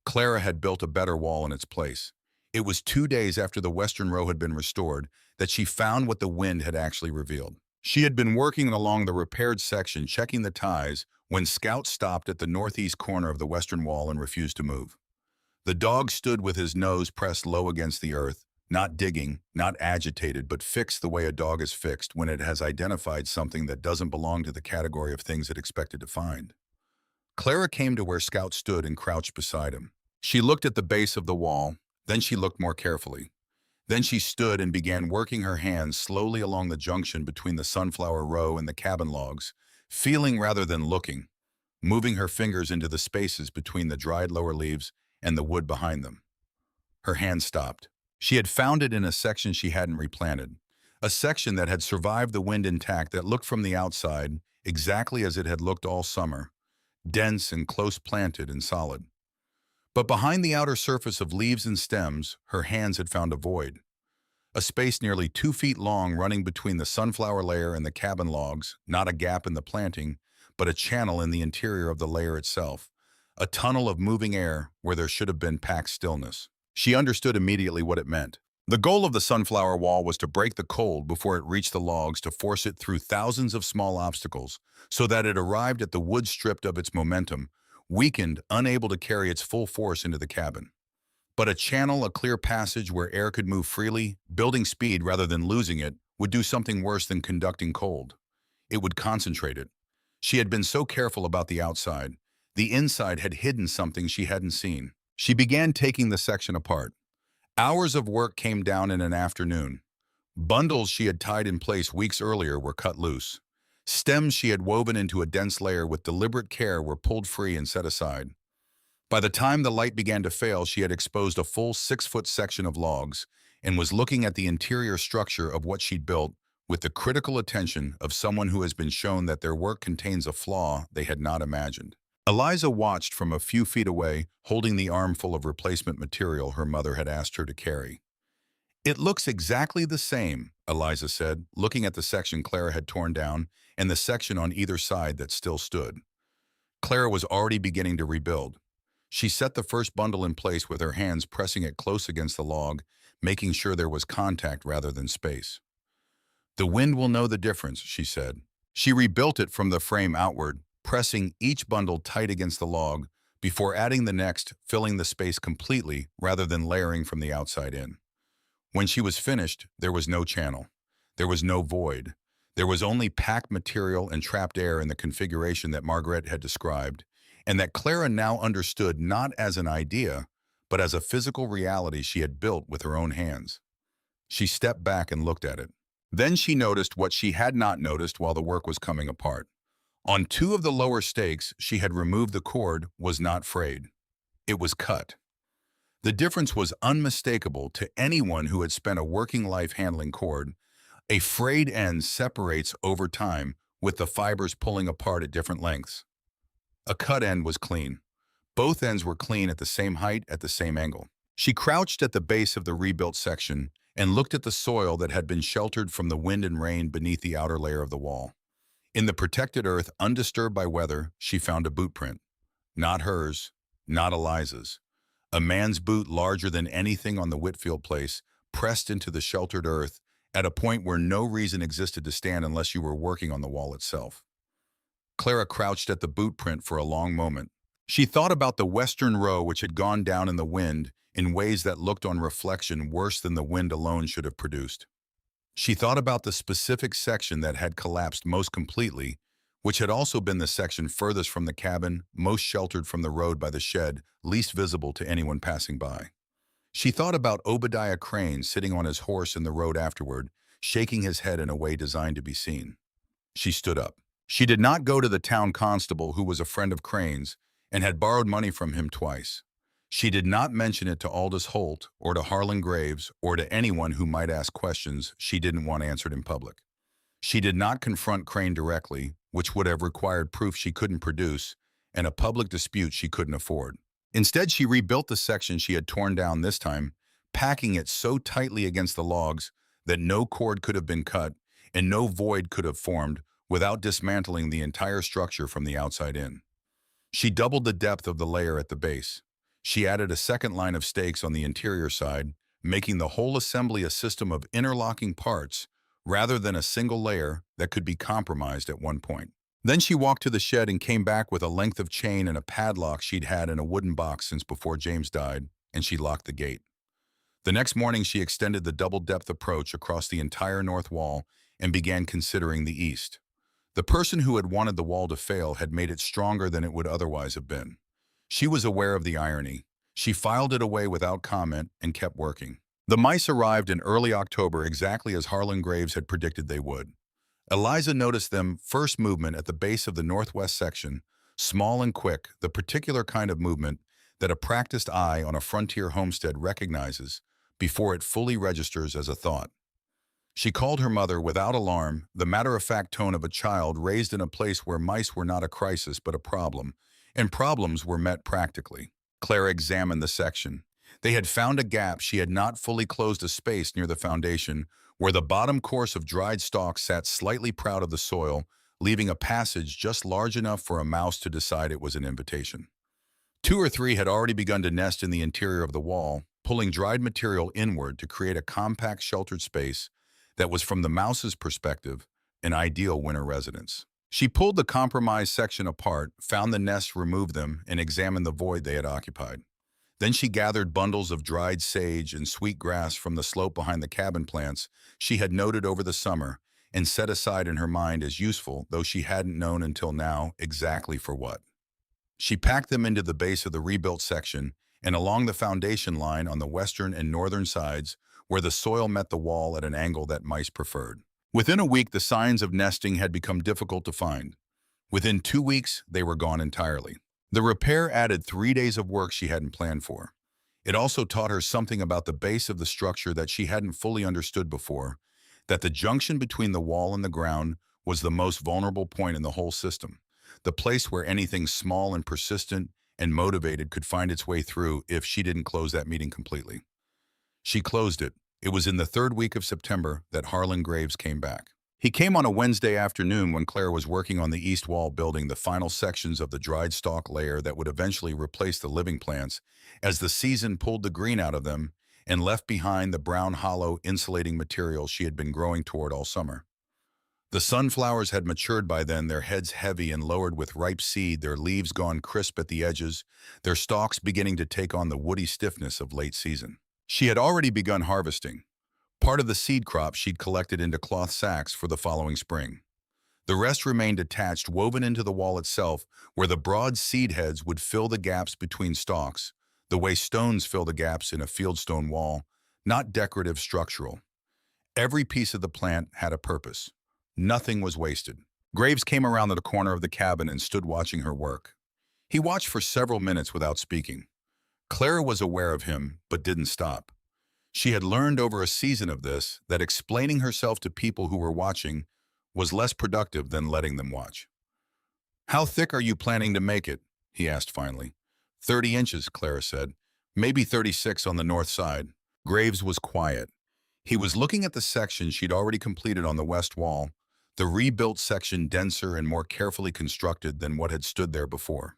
Clara had built a better wall in its place. It was 2 days after the western row had been restored that she found what the wind had actually revealed. She had been working along the repaired section, checking the ties, when Scout stopped at the northeast corner of the western wall and refused to move. The dog stood with his nose pressed low against the earth, not digging, not agitated, but fixed the way a dog is fixed when it has identified something that doesn't belong to the category of things it expected to find. Clara came to where Scout stood and crouched beside him. She looked at the base of the wall, then she looked more carefully. Then she stood and began working her hands slowly along the junction between the sunflower row and the cabin logs, feeling rather than looking, moving her fingers into the spaces between the dried lower leaves and the wood behind them. Her hand stopped. She had found it in a section she hadn't replanted, a section that had survived the wind intact, that looked from the outside exactly as it had looked all summer, dense and close planted and solid. But behind the outer surface of leaves and stems, her hands had found a void, a space nearly 2 feet long running between the sunflower layer and the cabin logs, not a gap in the planting, but a channel in the interior of the layer itself, a tunnel of moving air where there should have been packed stillness. She understood immediately what it meant. The goal of the sunflower wall was to break the cold before it reached the logs, to force it through thousands of small obstacles, so that it arrived at the wood stripped of its momentum, weakened, unable to carry its full force into the cabin. But a channel, a clear passage where air could move freely, building speed rather than losing it, would do something worse than conducting cold. It would concentrate it. She had been so careful about the outside. The inside had hidden something she hadn't seen. She began taking the section apart. Hours of work came down in an afternoon. Bundles she had tied in place weeks earlier were cut loose. Stems she had woven into a dense layer with deliberate care were pulled free and set aside. By the time the light began to fail, she had exposed a full 6-foot section of logs and was looking at the interior structure of what she'd built with the critical attention of someone who has been shown that their work contains a flaw they had not imagined. Eliza watched from a few feet away, holding the armful of replacement material her mother had asked her to carry. "It looks exactly the same," Eliza said, looking at the section Clara had torn down and the section on either side that still stood. Clara was already beginning to rebuild. She set the first bundle in place with her hands pressing it close against the log, making sure there was contact rather than space. "The wind will know the difference," she said. She rebuilt it from the frame outward, pressing each bundle tight against the log before adding the next, filling the space completely rather than layering from the outside in. When she was finished, there was no channel. There was no void. There was only packed material and trapped air in the configuration that Margaret had described, and that Clara now understood not as an idea, but as a physical reality she had built with her own hands. She stepped back and looked at it. Then she noticed what she had not noticed while the work was coming apart. On 2 of the lower stakes, she had removed the cord was not frayed. It was cut. The difference was unmistakable to anyone who had spent a working life handling cord. A frayed end separates over time, with the fibers pulling apart at different lengths. A cut end was clean. Both ends were clean at the same height, at the same angle. She crouched at the base of the rebuilt section and looked at the soil that had been sheltered from the wind and rain beneath the outer layer of the wall. In the protected earth, undisturbed by weather, she found a boot print. Not hers, not Eliza's. A man's boot larger than anything on the Whitfield place, pressed into the sheltered earth at a point where no reason existed to stand unless you were working on the wall itself. Clara crouched at the boot print for a long moment. She thought about the western row which had gone down in the wind in ways that looked on reflection worse than the wind alone should have produced. She thought about the specific section that had collapsed most completely, which had also been the section furthest from the cabin, most sheltered from the road by the shed, least visible to anyone passing by. She thought about Obadiah Crane sitting on his horse in the road afterward, shaking his head in a way designed to be seen. She stood up. She did not go to the town constable, who was a friend of Crane's and had borrowed money from him twice. She did not mention it to Aldous Holt or to Harlan Graves or to anyone who might ask questions she didn't want answered in public. She did not confront Crane directly, which would have required proof she couldn't produce and a public dispute she couldn't afford. Instead, she rebuilt the section she had torn down this time, packing it so tightly against the logs that no cord could have been cut and no void could have formed without dismantling the entire structure from the outside in. She doubled the depth of the layer at the base. She added a second line of stakes on the interior side, making the whole assembly a system of interlocking parts rather than a single layer that could be compromised at one point. Then she walked to the shed and came back with a length of chain and a padlock she'd had in a wooden box since before James died, and she locked the gate. The next morning, she extended the double-depth approach across the entire north wall and began considering the east. The person who had wanted the wall to fail had made it stronger than it would otherwise have been. She was aware of the irony. She filed it away without comment and kept working. The mice arrived in early October, exactly as Harlan Graves had predicted they would. Eliza noticed them first movement at the base of the northwest section, small and quick, the particular kind of movement that a practiced eye on a frontier homestead recognizes before it fully registers as a thought. She called her mother without alarm, the matter-of-fact tone of a child raised in a place where mice were not a crisis but a problem, and problems were met practically. Clara examined the section. They had found a gap. She had not fully closed a space near the foundation where the bottom course of dried stalks sat slightly proud of the soil, leaving a passage just large enough for a mouse to decide it was an invitation. Two or three had already begun to nest in the interior of the wall, pulling dried material inward to create a compact sheltered space that was, from the mouse's perspective, an ideal winter residence. She pulled the compromised section apart, found the nests, removed them, and examined the void they had occupied. Then she gathered bundles of dried sage and sweet grass from the slope behind the cabin plants she had noted over the summer and set aside in her mind as useful, though she hadn't known until now exactly for what. She packed them into the base of the rebuilt section and along the foundation line on the western and northern sides where the soil met the wall at an angle that mice preferred. Within a week, the signs of nesting had become difficult to find. Within 2 weeks, they were gone entirely. The repair added 3 days of work she hadn't planned for. It also taught her something about the base of the structure that she hadn't fully understood before, that the junction between the wall and the ground was the most vulnerable point in the whole system, the place where anything small and persistent and motivated could find its way through if she didn't close that meeting completely. She closed it. It was in the 3rd week of September that Harlan Graves came back. He came on a Wednesday afternoon when Claire was working on the east wall, building the final sections of the dried stalk layer that would eventually replace the living plants as the season pulled the green out of them and left behind the brown hollow insulating material she had been growing toward all summer. The sunflowers had matured by then, their heads heavy and lowered with ripe seed, their leaves gone crisp at the edges, their stalks beginning to take on the woody stiffness of late season. She had already begun harvesting. Part of the seed crop she'd collected into cloth sacks for the following spring. The rest remained attached, woven into the wall itself, where the broad seed heads would fill the gaps between stalks, the way stones fill the gaps in a fieldstone wall, not decorative, structural. Every piece of the plant had a purpose. Nothing was wasted. Graves came around the corner of the cabin and stood watching her work. He watched for several minutes without speaking. Clara was aware of him, but didn't stop. She had learned over a season of this that explaining herself to people who were watching was less productive than letting them watch. "How thick are you planning to make it?" he asked finally. 30 inches, Clara said. "Maybe 36 on the north side." Graves was quiet. He was looking at the section she'd already completed on the west wall, the rebuilt section denser and more carefully constructed than what had stood there before.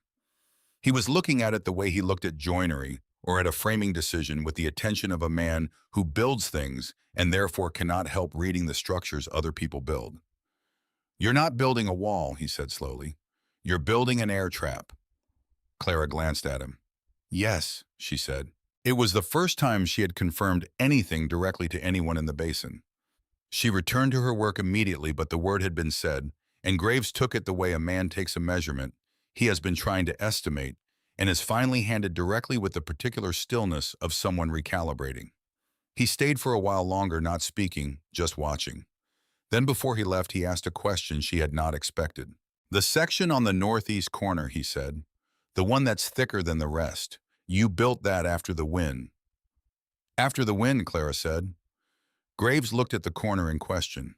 He was looking at it the way he looked at joinery or at a framing decision, with the attention of a man who builds things and therefore cannot help reading the structures other people build. "You're not building a wall," he said slowly. "You're building an air trap." Clara glanced at him. "Yes," she said. It was the first time she had confirmed anything directly to anyone in the basin. She returned to her work immediately, but the word had been said, and Graves took it the way a man takes a measurement he has been trying to estimate and is finally handed directly with the particular stillness of someone recalibrating. He stayed for a while longer, not speaking, just watching. Then before he left, he asked a question she had not expected. "The section on the northeast corner," he said, "the one that's thicker than the rest. You built that after the wind." "After the wind," Clara said. Graves looked at the corner in question.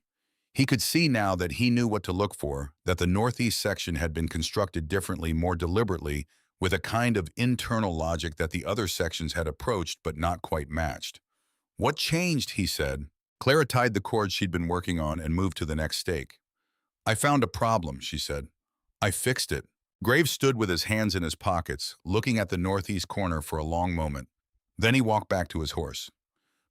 He could see now that he knew what to look for, that the northeast section had been constructed differently, more deliberately, with a kind of internal logic that the other sections had approached but not quite matched. "What changed?" he said. Clara tied the cord she'd been working on and moved to the next stake. "I found a problem," she said. "I fixed it." Graves stood with his hands in his pockets, looking at the northeast corner for a long moment. Then he walked back to his horse.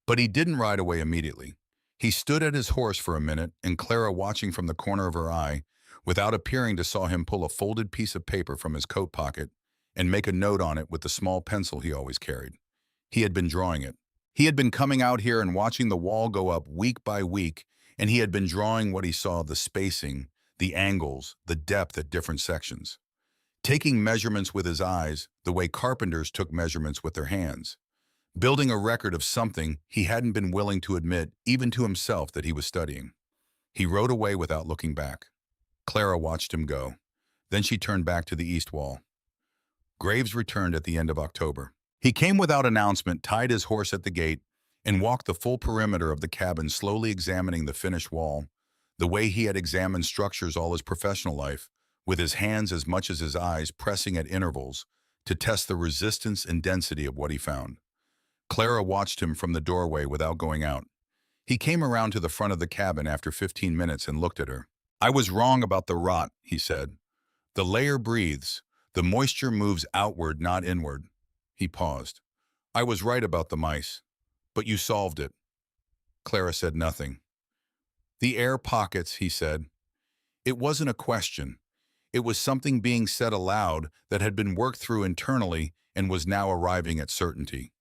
But he didn't ride away immediately. He stood at his horse for a minute, and Clara, watching from the corner of her eye, without appearing to, saw him pull a folded piece of paper from his coat pocket and make a note on it with the small pencil he always carried. He had been drawing it. He had been coming out here and watching the wall go up week by week, and he had been drawing what he saw: the spacing, the angles, the depth at different sections. Taking measurements with his eyes, the way carpenters took measurements with their hands. Building a record of something he hadn't been willing to admit, even to himself, that he was studying. He rode away without looking back. Clara watched him go. Then she turned back to the east wall. Graves returned at the end of October. He came without announcement, tied his horse at the gate, and walked the full perimeter of the cabin, slowly examining the finished wall, the way he had examined structures all his professional life, with his hands as much as his eyes pressing at intervals to test the resistance and density of what he found. Clara watched him from the doorway without going out. He came around to the front of the cabin after 15 minutes and looked at her. "I was wrong about the rot," he said. "The layer breathes. The moisture moves outward, not inward." He paused. "I was right about the mice. But you solved it." Clara said nothing. "The air pockets," he said. It wasn't a question. It was something being said aloud that had been worked through internally and was now arriving at certainty.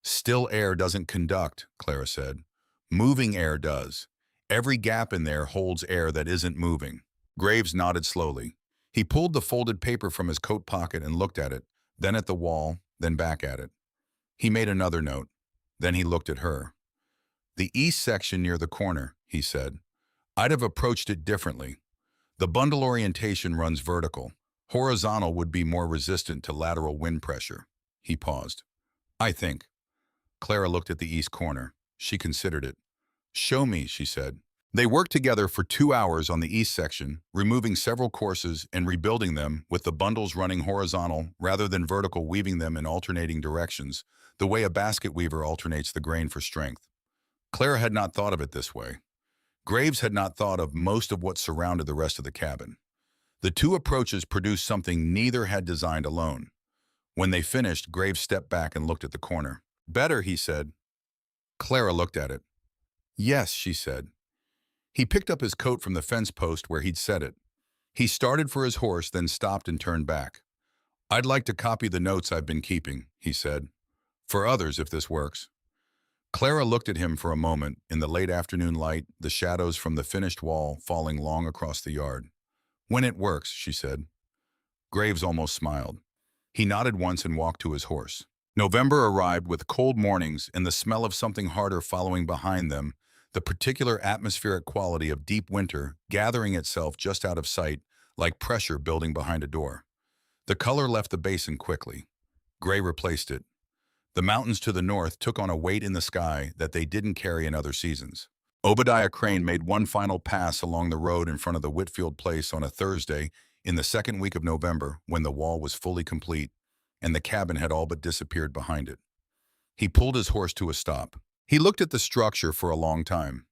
"Still air doesn't conduct," Clara said. "Moving air does. Every gap in there holds air that isn't moving." Graves nodded slowly. He pulled the folded paper from his coat pocket and looked at it, then at the wall, then back at it. He made another note. Then he looked at her. "The east section near the corner," he said. "I'd have approached it differently. The bundle orientation runs vertical. Horizontal would be more resistant to lateral wind pressure." He paused. "I think." Clara looked at the east corner. She considered it. "Show me," she said. They worked together for 2 hours on the east section, removing several courses and rebuilding them, with the bundles running horizontal rather than vertical, weaving them in alternating directions, the way a basket weaver alternates the grain for strength. Clara had not thought of it this way. Graves had not thought of most of what surrounded the rest of the cabin. The two approaches produced something neither had designed alone. When they finished, Graves stepped back and looked at the corner. "Better," he said. Clara looked at it. "Yes," she said. He picked up his coat from the fence post where he'd set it. He started for his horse, then stopped and turned back. "I'd like to copy the notes I've been keeping," he said. "For others, if this works." Clara looked at him for a moment, in the late afternoon light, the shadows from the finished wall falling long across the yard. "When it works," she said. Graves almost smiled. He nodded once and walked to his horse. November arrived with cold mornings and the smell of something harder following behind them, the particular atmospheric quality of deep winter gathering itself just out of sight, like pressure building behind a door. The color left the basin quickly. Gray replaced it. The mountains to the north took on a weight in the sky that they didn't carry in other seasons. Obadiah Crane made one final pass along the road in front of the Whitfield place on a Thursday in the second week of November, when the wall was fully complete and the cabin had all but disappeared behind it. He pulled his horse to a stop. He looked at the structure for a long time.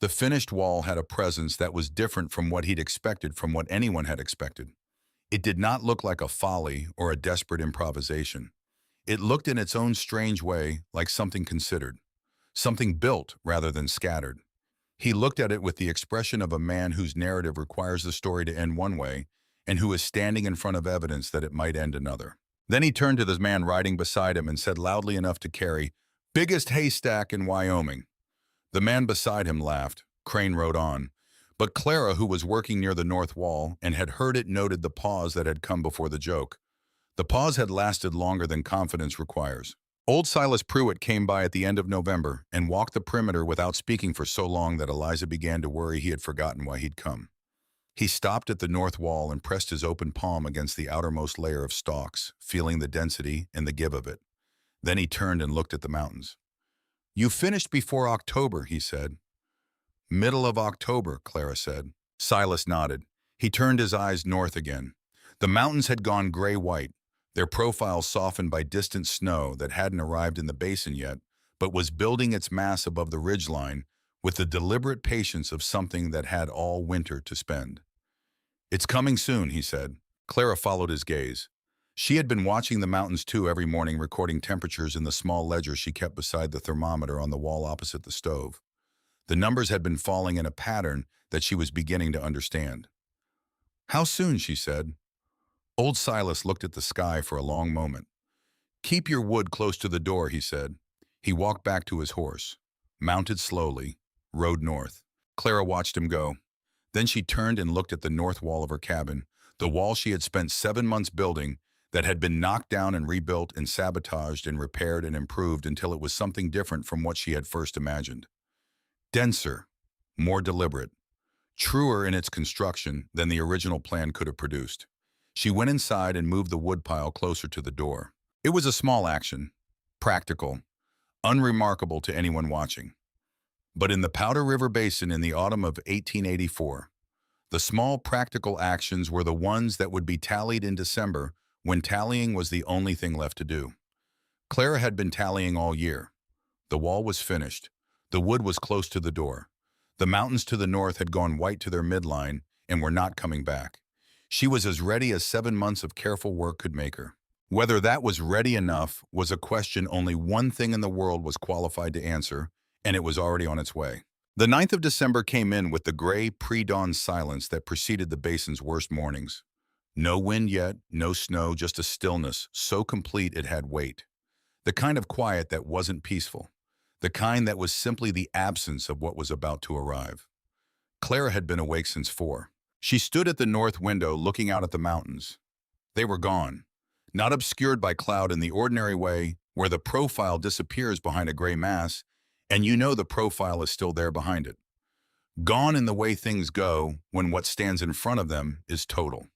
The finished wall had a presence that was different from what he'd expected, from what anyone had expected. It did not look like a folly or a desperate improvisation. It looked in its own strange way like something considered, something built rather than scattered. He looked at it with the expression of a man whose narrative requires the story to end one way and who is standing in front of evidence that it might end another. Then he turned to the man riding beside him and said loudly enough to carry, "Biggest haystack in Wyoming." The man beside him laughed. Crane rode on. But Clara, who was working near the north wall and had heard it, noted the pause that had come before the joke. The pause had lasted longer than confidence requires. Old Silas Pruitt came by at the end of November and walked the perimeter without speaking for so long that Eliza began to worry he had forgotten why he'd come. He stopped at the north wall and pressed his open palm against the outermost layer of stalks, feeling the density and the give of it. Then he turned and looked at the mountains. "You finished before October," he said. "Middle of October," Clara said. Silas nodded. He turned his eyes north again. The mountains had gone gray-white, their profiles softened by distant snow that hadn't arrived in the basin yet, but was building its mass above the ridgeline with the deliberate patience of something that had all winter to spend. "It's coming soon," he said. Clara followed his gaze. She had been watching the mountains too every morning, recording temperatures in the small ledger she kept beside the thermometer on the wall opposite the stove. The numbers had been falling in a pattern that she was beginning to understand. "How soon?" she said. Old Silas looked at the sky for a long moment. "Keep your wood close to the door," he said. He walked back to his horse, mounted slowly, rode north. Clara watched him go. Then she turned and looked at the north wall of her cabin, the wall she had spent 7 months building, that had been knocked down and rebuilt and sabotaged and repaired and improved until it was something different from what she had first imagined. Denser, more deliberate, truer in its construction than the original plan could have produced. She went inside and moved the woodpile closer to the door. It was a small action, practical, unremarkable to anyone watching. But in the Powder River Basin in the autumn of 1884, the small practical actions were the ones that would be tallied in December when tallying was the only thing left to do. Clara had been tallying all year. The wall was finished. The wood was close to the door. The mountains to the north had gone white to their midline and were not coming back. She was as ready as 7 months of careful work could make her. Whether that was ready enough was a question only one thing in the world was qualified to answer, and it was already on its way. The 9th of December came in with the gray pre-dawn silence that preceded the basin's worst mornings. No wind yet, no snow, just a stillness so complete it had weight. The kind of quiet that wasn't peaceful. The kind that was simply the absence of what was about to arrive. Clara had been awake since 4. She stood at the north window looking out at the mountains. They were gone, not obscured by cloud in the ordinary way where the profile disappears behind a gray mass, and you know the profile is still there behind it. Gone in the way things go when what stands in front of them is total.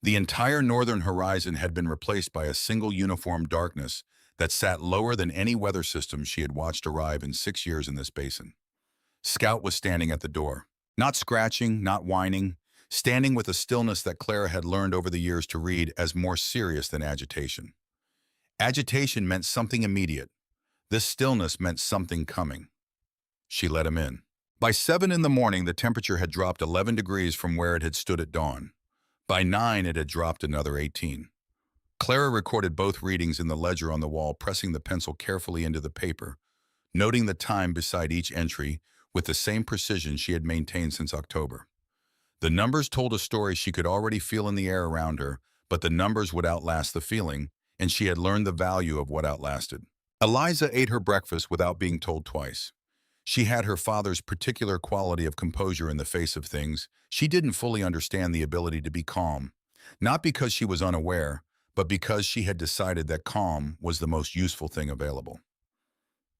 The entire northern horizon had been replaced by a single uniform darkness that sat lower than any weather system she had watched arrive in 6 years in this basin. Scout was standing at the door, not scratching, not whining, standing with a stillness that Clara had learned over the years to read as more serious than agitation. Agitation meant something immediate. This stillness meant something coming. She let him in. By 7 in the morning, the temperature had dropped 11 degrees from where it had stood at dawn. By 9, it had dropped another 18. Clara recorded both readings in the ledger on the wall, pressing the pencil carefully into the paper, noting the time beside each entry with the same precision she had maintained since October. The numbers told a story she could already feel in the air around her, but the numbers would outlast the feeling, and she had learned the value of what outlasted. Eliza ate her breakfast without being told twice. She had her father's particular quality of composure in the face of things. She didn't fully understand the ability to be calm, not because she was unaware, but because she had decided that calm was the most useful thing available.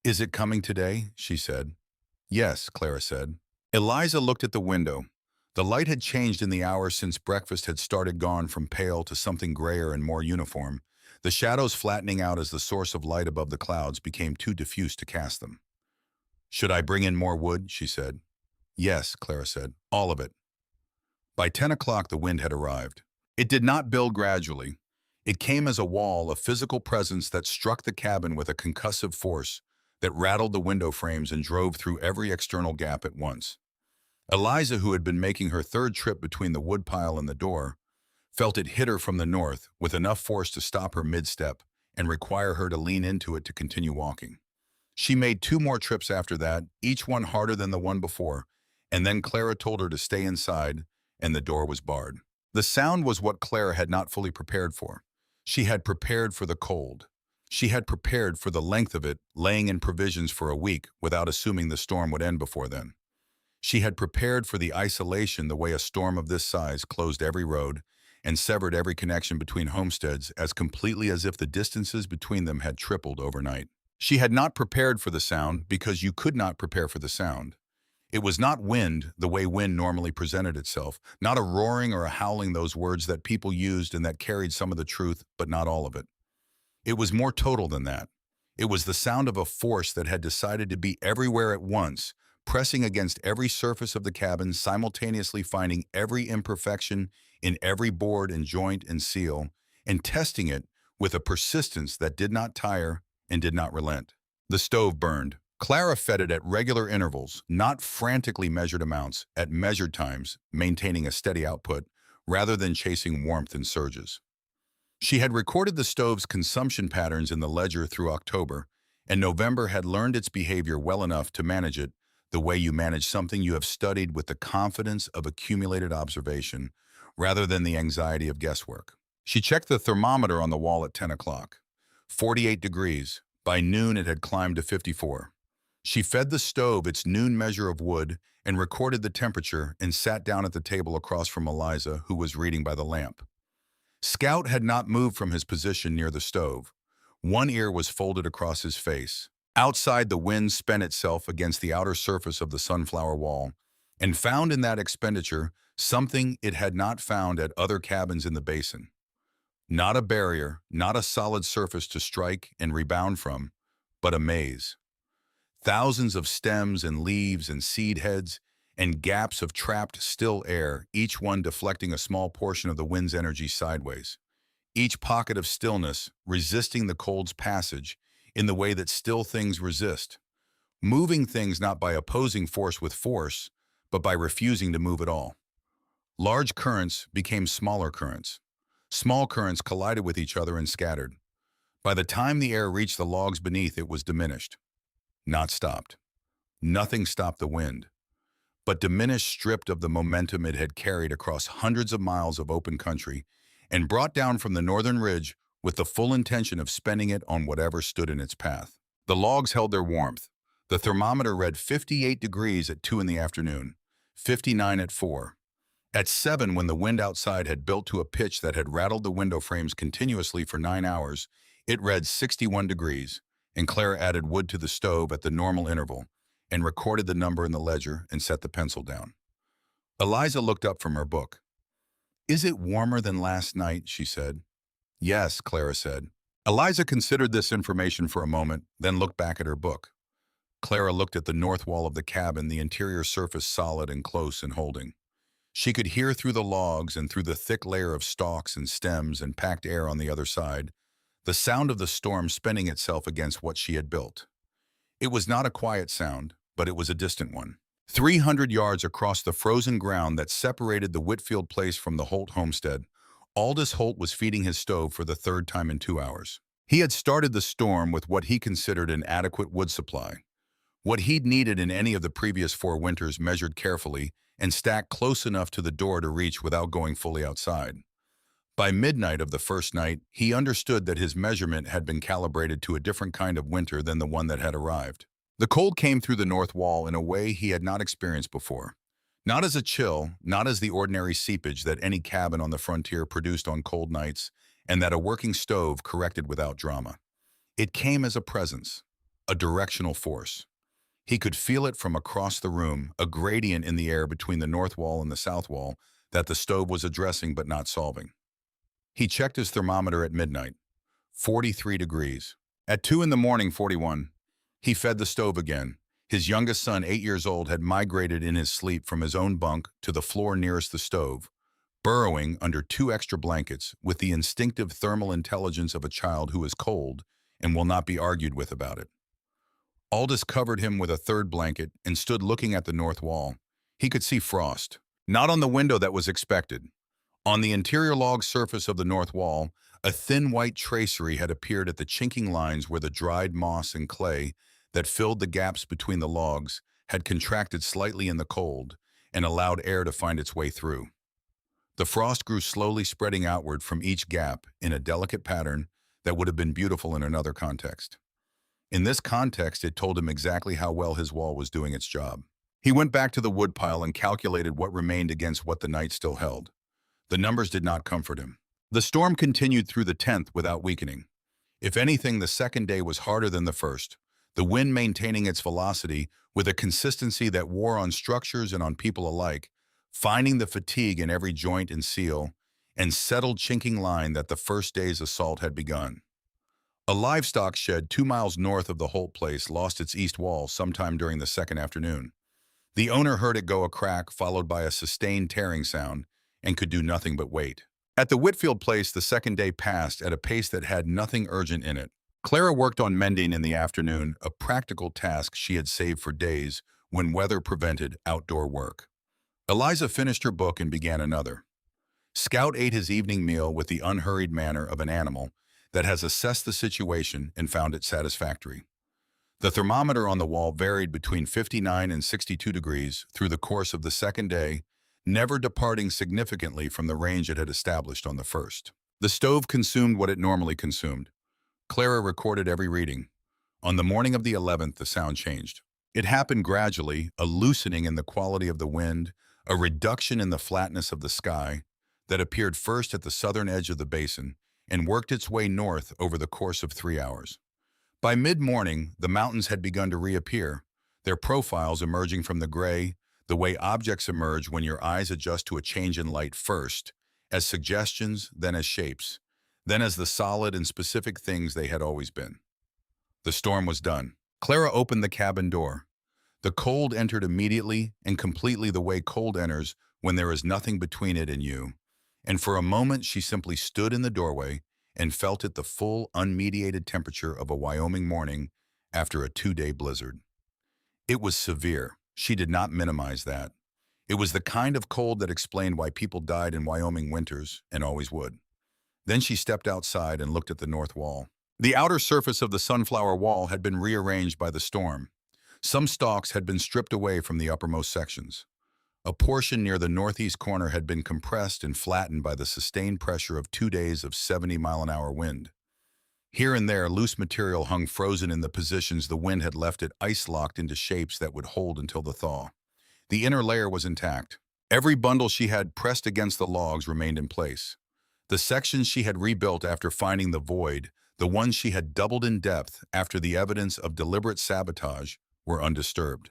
"Is it coming today?" she said. "Yes," Clara said. Eliza looked at the window. The light had changed in the hours since breakfast had started, gone from pale to something grayer and more uniform, the shadows flattening out as the source of light above the clouds became too diffuse to cast them. "Should I bring in more wood?" she said. "Yes," Clara said. "All of it." By 10 o'clock, the wind had arrived. It did not build gradually. It came as a wall, a physical presence that struck the cabin with a concussive force that rattled the window frames and drove through every external gap at once. Eliza, who had been making her third trip between the woodpile and the door, felt it hit her from the north with enough force to stop her mid-step and require her to lean into it to continue walking. She made 2 more trips after that, each one harder than the one before, and then Clara told her to stay inside, and the door was barred. The sound was what Clara had not fully prepared for. She had prepared for the cold. She had prepared for the length of it, laying in provisions for a week without assuming the storm would end before then. She had prepared for the isolation the way a storm of this size closed every road, and severed every connection between homesteads as completely as if the distances between them had tripled overnight. She had not prepared for the sound because you could not prepare for the sound. It was not wind the way wind normally presented itself, not a roaring or a howling, those words that people used and that carried some of the truth, but not all of it. It was more total than that. It was the sound of a force that had decided to be everywhere at once, pressing against every surface of the cabin, simultaneously finding every imperfection in every board and joint and seal, and testing it with a persistence that did not tire and did not relent. The stove burned. Clara fed it at regular intervals, not frantically measured amounts, at measured times, maintaining a steady output, rather than chasing warmth in surges. She had recorded the stove's consumption patterns in the ledger through October, and November had learned its behavior well enough to manage it the way you manage something you have studied, with the confidence of accumulated observation rather than the anxiety of guesswork. She checked the thermometer on the wall at 10 o'clock. 48 degrees. By noon it had climbed to 54. She fed the stove its noon measure of wood and recorded the temperature and sat down at the table across from Eliza, who was reading by the lamp. Scout had not moved from his position near the stove. One ear was folded across his face. Outside, the wind spent itself against the outer surface of the sunflower wall, and found in that expenditure something it had not found at other cabins in the basin. Not a barrier, not a solid surface to strike and rebound from, but a maze. Thousands of stems and leaves and seed heads and gaps of trapped, still air, each one deflecting a small portion of the wind's energy sideways. Each pocket of stillness resisting the cold's passage in the way that still things resist, moving things not by opposing force with force, but by refusing to move at all. Large currents became smaller currents. Small currents collided with each other and scattered. By the time the air reached the logs beneath, it was diminished, not stopped. Nothing stopped the wind, but diminished, stripped of the momentum it had carried across hundreds of miles of open country and brought down from the northern ridge with the full intention of spending it on whatever stood in its path. The logs held their warmth. The thermometer read 58 degrees at 2 in the afternoon, 59 at 4. At 7, when the wind outside had built to a pitch that had rattled the window frames continuously for 9 hours, it read 61 degrees, and Claire added wood to the stove at the normal interval and recorded the number in the ledger and set the pencil down. Eliza looked up from her book. "Is it warmer than last night?" she said. "Yes," Clara said. Eliza considered this information for a moment, then looked back at her book. Clara looked at the north wall of the cabin, the interior surface solid and close and holding. She could hear through the logs and through the thick layer of stalks and stems and packed air on the other side, the sound of the storm spinning itself against what she had built. It was not a quiet sound, but it was a distant one. 300 yards across the frozen ground that separated the Whitfield place from the Holt homestead, Aldous Holt was feeding his stove for the third time in 2 hours. He had started the storm with what he considered an adequate wood supply. What he'd needed in any of the previous 4 winters, measured carefully and stacked close enough to the door to reach without going fully outside. By midnight of the first night, he understood that his measurement had been calibrated to a different kind of winter than the one that had arrived. The cold came through the north wall in a way he had not experienced before. Not as a chill, not as the ordinary seepage that any cabin on the frontier produced on cold nights and that a working stove corrected without drama. It came as a presence, a directional force. He could feel it from across the room, a gradient in the air between the north wall and the south wall that the stove was addressing but not solving. He checked his thermometer at midnight. 43 degrees. At 2 in the morning, 41. He fed the stove again. His youngest son, 8 years old, had migrated in his sleep from his own bunk to the floor nearest the stove, burrowing under 2 extra blankets with the instinctive thermal intelligence of a child who is cold and will not be argued with about it. Aldous covered him with a 3rd blanket and stood looking at the north wall. He could see frost, not on the window that was expected. On the interior log surface of the north wall, a thin white tracery had appeared at the chinking lines where the dried moss and clay that filled the gaps between the logs had contracted slightly in the cold and allowed air to find its way through. The frost grew slowly, spreading outward from each gap in a delicate pattern that would have been beautiful in another context. In this context, it told him exactly how well his wall was doing its job. He went back to the woodpile and calculated what remained against what the night still held. The numbers did not comfort him. The storm continued through the 10th without weakening. If anything, the second day was harder than the first, the wind maintaining its velocity with a consistency that wore on structures and on people alike, finding the fatigue in every joint and seal, and settled chinking line that the first day's assault had begun. A livestock shed 2 miles north of the Holt place lost its east wall sometime during the second afternoon. The owner heard it go a crack, followed by a sustained tearing sound, and could do nothing but wait. At the Whitfield place, the second day passed at a pace that had nothing urgent in it. Clara worked on mending in the afternoon, a practical task she had saved for days when weather prevented outdoor work. Eliza finished her book and began another. Scout ate his evening meal with the unhurried manner of an animal that has assessed the situation and found it satisfactory. The thermometer on the wall varied between 59 and 62 degrees through the course of the second day, never departing significantly from the range it had established on the first. The stove consumed what it normally consumed. Clara recorded every reading. On the morning of the 11th, the sound changed. It happened gradually, a loosening in the quality of the wind, a reduction in the flatness of the sky, that appeared first at the southern edge of the basin and worked its way north over the course of 3 hours. By mid-morning, the mountains had begun to reappear, their profiles emerging from the gray, the way objects emerge when your eyes adjust to a change in light first, as suggestions, then as shapes, then as the solid and specific things they had always been. The storm was done. Clara opened the cabin door. The cold entered immediately and completely the way cold enters when there is nothing between it and you, and for a moment she simply stood in the doorway and felt it the full, unmediated temperature of a Wyoming morning after a 2-day blizzard. It was severe. She did not minimize that. It was the kind of cold that explained why people died in Wyoming winters, and always would. Then she stepped outside and looked at the north wall. The outer surface of the sunflower wall had been rearranged by the storm. Some stalks had been stripped away from the uppermost sections. A portion near the northeast corner had been compressed and flattened by the sustained pressure of 2 days of 70-mile-an-hour wind. Here and there, loose material hung frozen in the positions the wind had left it ice-locked into shapes that would hold until the thaw. The inner layer was intact. Every bundle she had pressed against the logs remained in place. The sections she had rebuilt after finding the void, the ones she had doubled in depth after the evidence of deliberate sabotage, were undisturbed.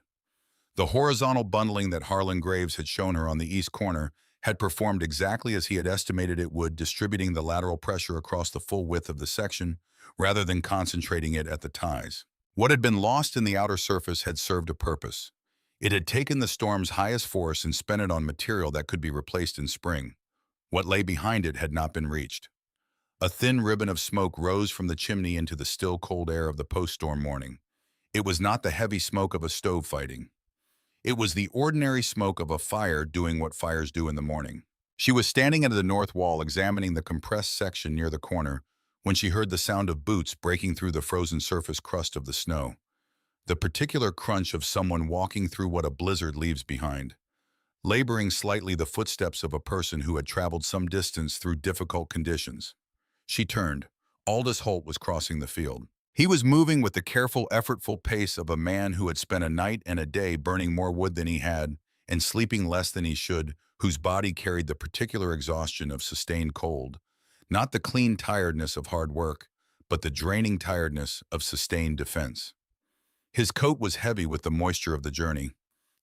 The horizontal bundling that Harlan Graves had shown her on the east corner had performed exactly as he had estimated it would, distributing the lateral pressure across the full width of the section, rather than concentrating it at the ties. What had been lost in the outer surface had served a purpose. It had taken the storm's highest force and spent it on material that could be replaced in spring. What lay behind it had not been reached. A thin ribbon of smoke rose from the chimney into the still cold air of the post-storm morning. It was not the heavy smoke of a stove fighting. It was the ordinary smoke of a fire doing what fires do in the morning. She was standing at the north wall examining the compressed section near the corner when she heard the sound of boots breaking through the frozen surface crust of the snow. The particular crunch of someone walking through what a blizzard leaves behind. Laboring slightly, the footsteps of a person who had traveled some distance through difficult conditions. She turned. Aldous Holt was crossing the field. He was moving with the careful, effortful pace of a man who had spent a night and a day burning more wood than he had and sleeping less than he should, whose body carried the particular exhaustion of sustained cold. Not the clean tiredness of hard work, but the draining tiredness of sustained defense. His coat was heavy with the moisture of the journey.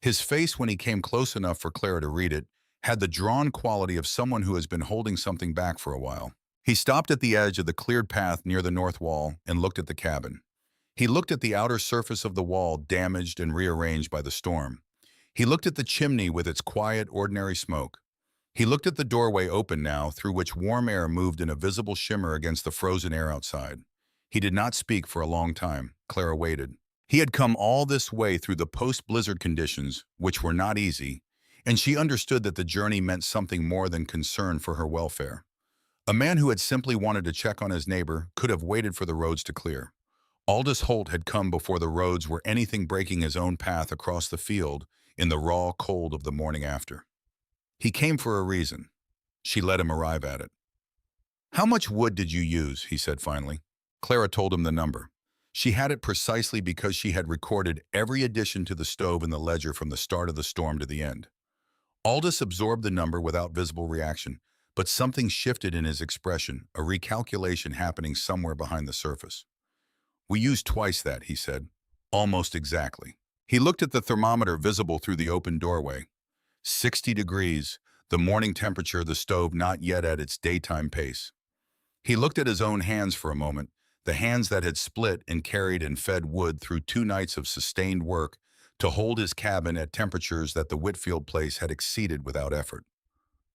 His face, when he came close enough for Clara to read it, had the drawn quality of someone who has been holding something back for a while. He stopped at the edge of the cleared path near the north wall and looked at the cabin. He looked at the outer surface of the wall, damaged and rearranged by the storm. He looked at the chimney with its quiet, ordinary smoke. He looked at the doorway open now, through which warm air moved in a visible shimmer against the frozen air outside. He did not speak for a long time. Clara waited. He had come all this way through the post-blizzard conditions, which were not easy, and she understood that the journey meant something more than concern for her welfare. A man who had simply wanted to check on his neighbor could have waited for the roads to clear. Aldous Holt had come before the roads were anything breaking his own path across the field in the raw cold of the morning after. He came for a reason. She let him arrive at it. "How much wood did you use?" he said finally. Clara told him the number. She had it precisely because she had recorded every addition to the stove in the ledger from the start of the storm to the end. Aldous absorbed the number without visible reaction, But something shifted in his expression, a recalculation happening somewhere behind the surface. "We used twice that," he said. "Almost exactly." He looked at the thermometer visible through the open doorway. 60 degrees, the morning temperature, the stove not yet at its daytime pace. He looked at his own hands for a moment, the hands that had split and carried and fed wood through 2 nights of sustained work to hold his cabin at temperatures that the Whitfield place had exceeded without effort.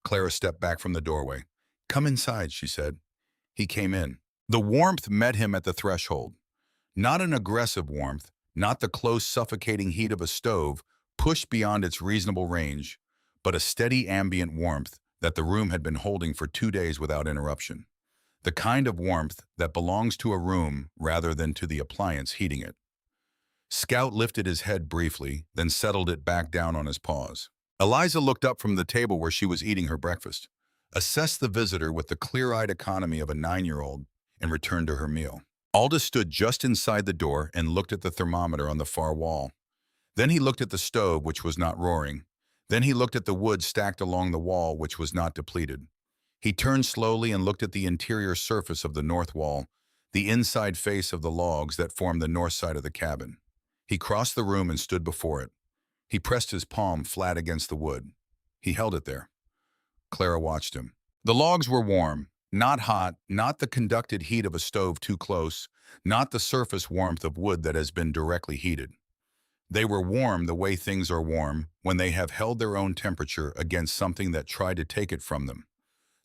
Clara stepped back from the doorway. "Come inside," she said. He came in. The warmth met him at the threshold. Not an aggressive warmth, not the close, suffocating heat of a stove pushed beyond its reasonable range, but a steady ambient warmth that the room had been holding for 2 days without interruption. The kind of warmth that belongs to a room rather than to the appliance heating it. Scout lifted his head briefly, then settled it back down on his paws. Eliza looked up from the table where she was eating her breakfast, assessed the visitor with the clear-eyed economy of a 9-year-old, and returned to her meal. Aldous stood just inside the door and looked at the thermometer on the far wall. Then he looked at the stove, which was not roaring. Then he looked at the wood stacked along the wall, which was not depleted. He turned slowly and looked at the interior surface of the north wall, the inside face of the logs that formed the north side of the cabin. He crossed the room and stood before it. He pressed his palm flat against the wood. He held it there. Clara watched him. The logs were warm, not hot, not the conducted heat of a stove too close, not the surface warmth of wood that has been directly heated. They were warm the way things are warm when they have held their own temperature against something that tried to take it from them.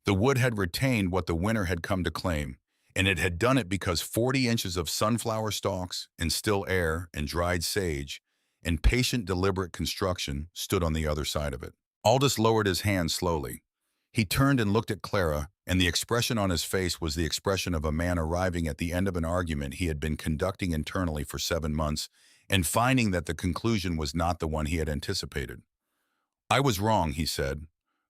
The wood had retained what the winter had come to claim, and it had done it because 40 inches of sunflower stalks and still air and dried sage and patient, deliberate construction stood on the other side of it. Aldous lowered his hand slowly. He turned and looked at Clara, and the expression on his face was the expression of a man arriving at the end of an argument he had been conducting internally for 7 months and finding that the conclusion was not the one he had anticipated. "I was wrong," he said.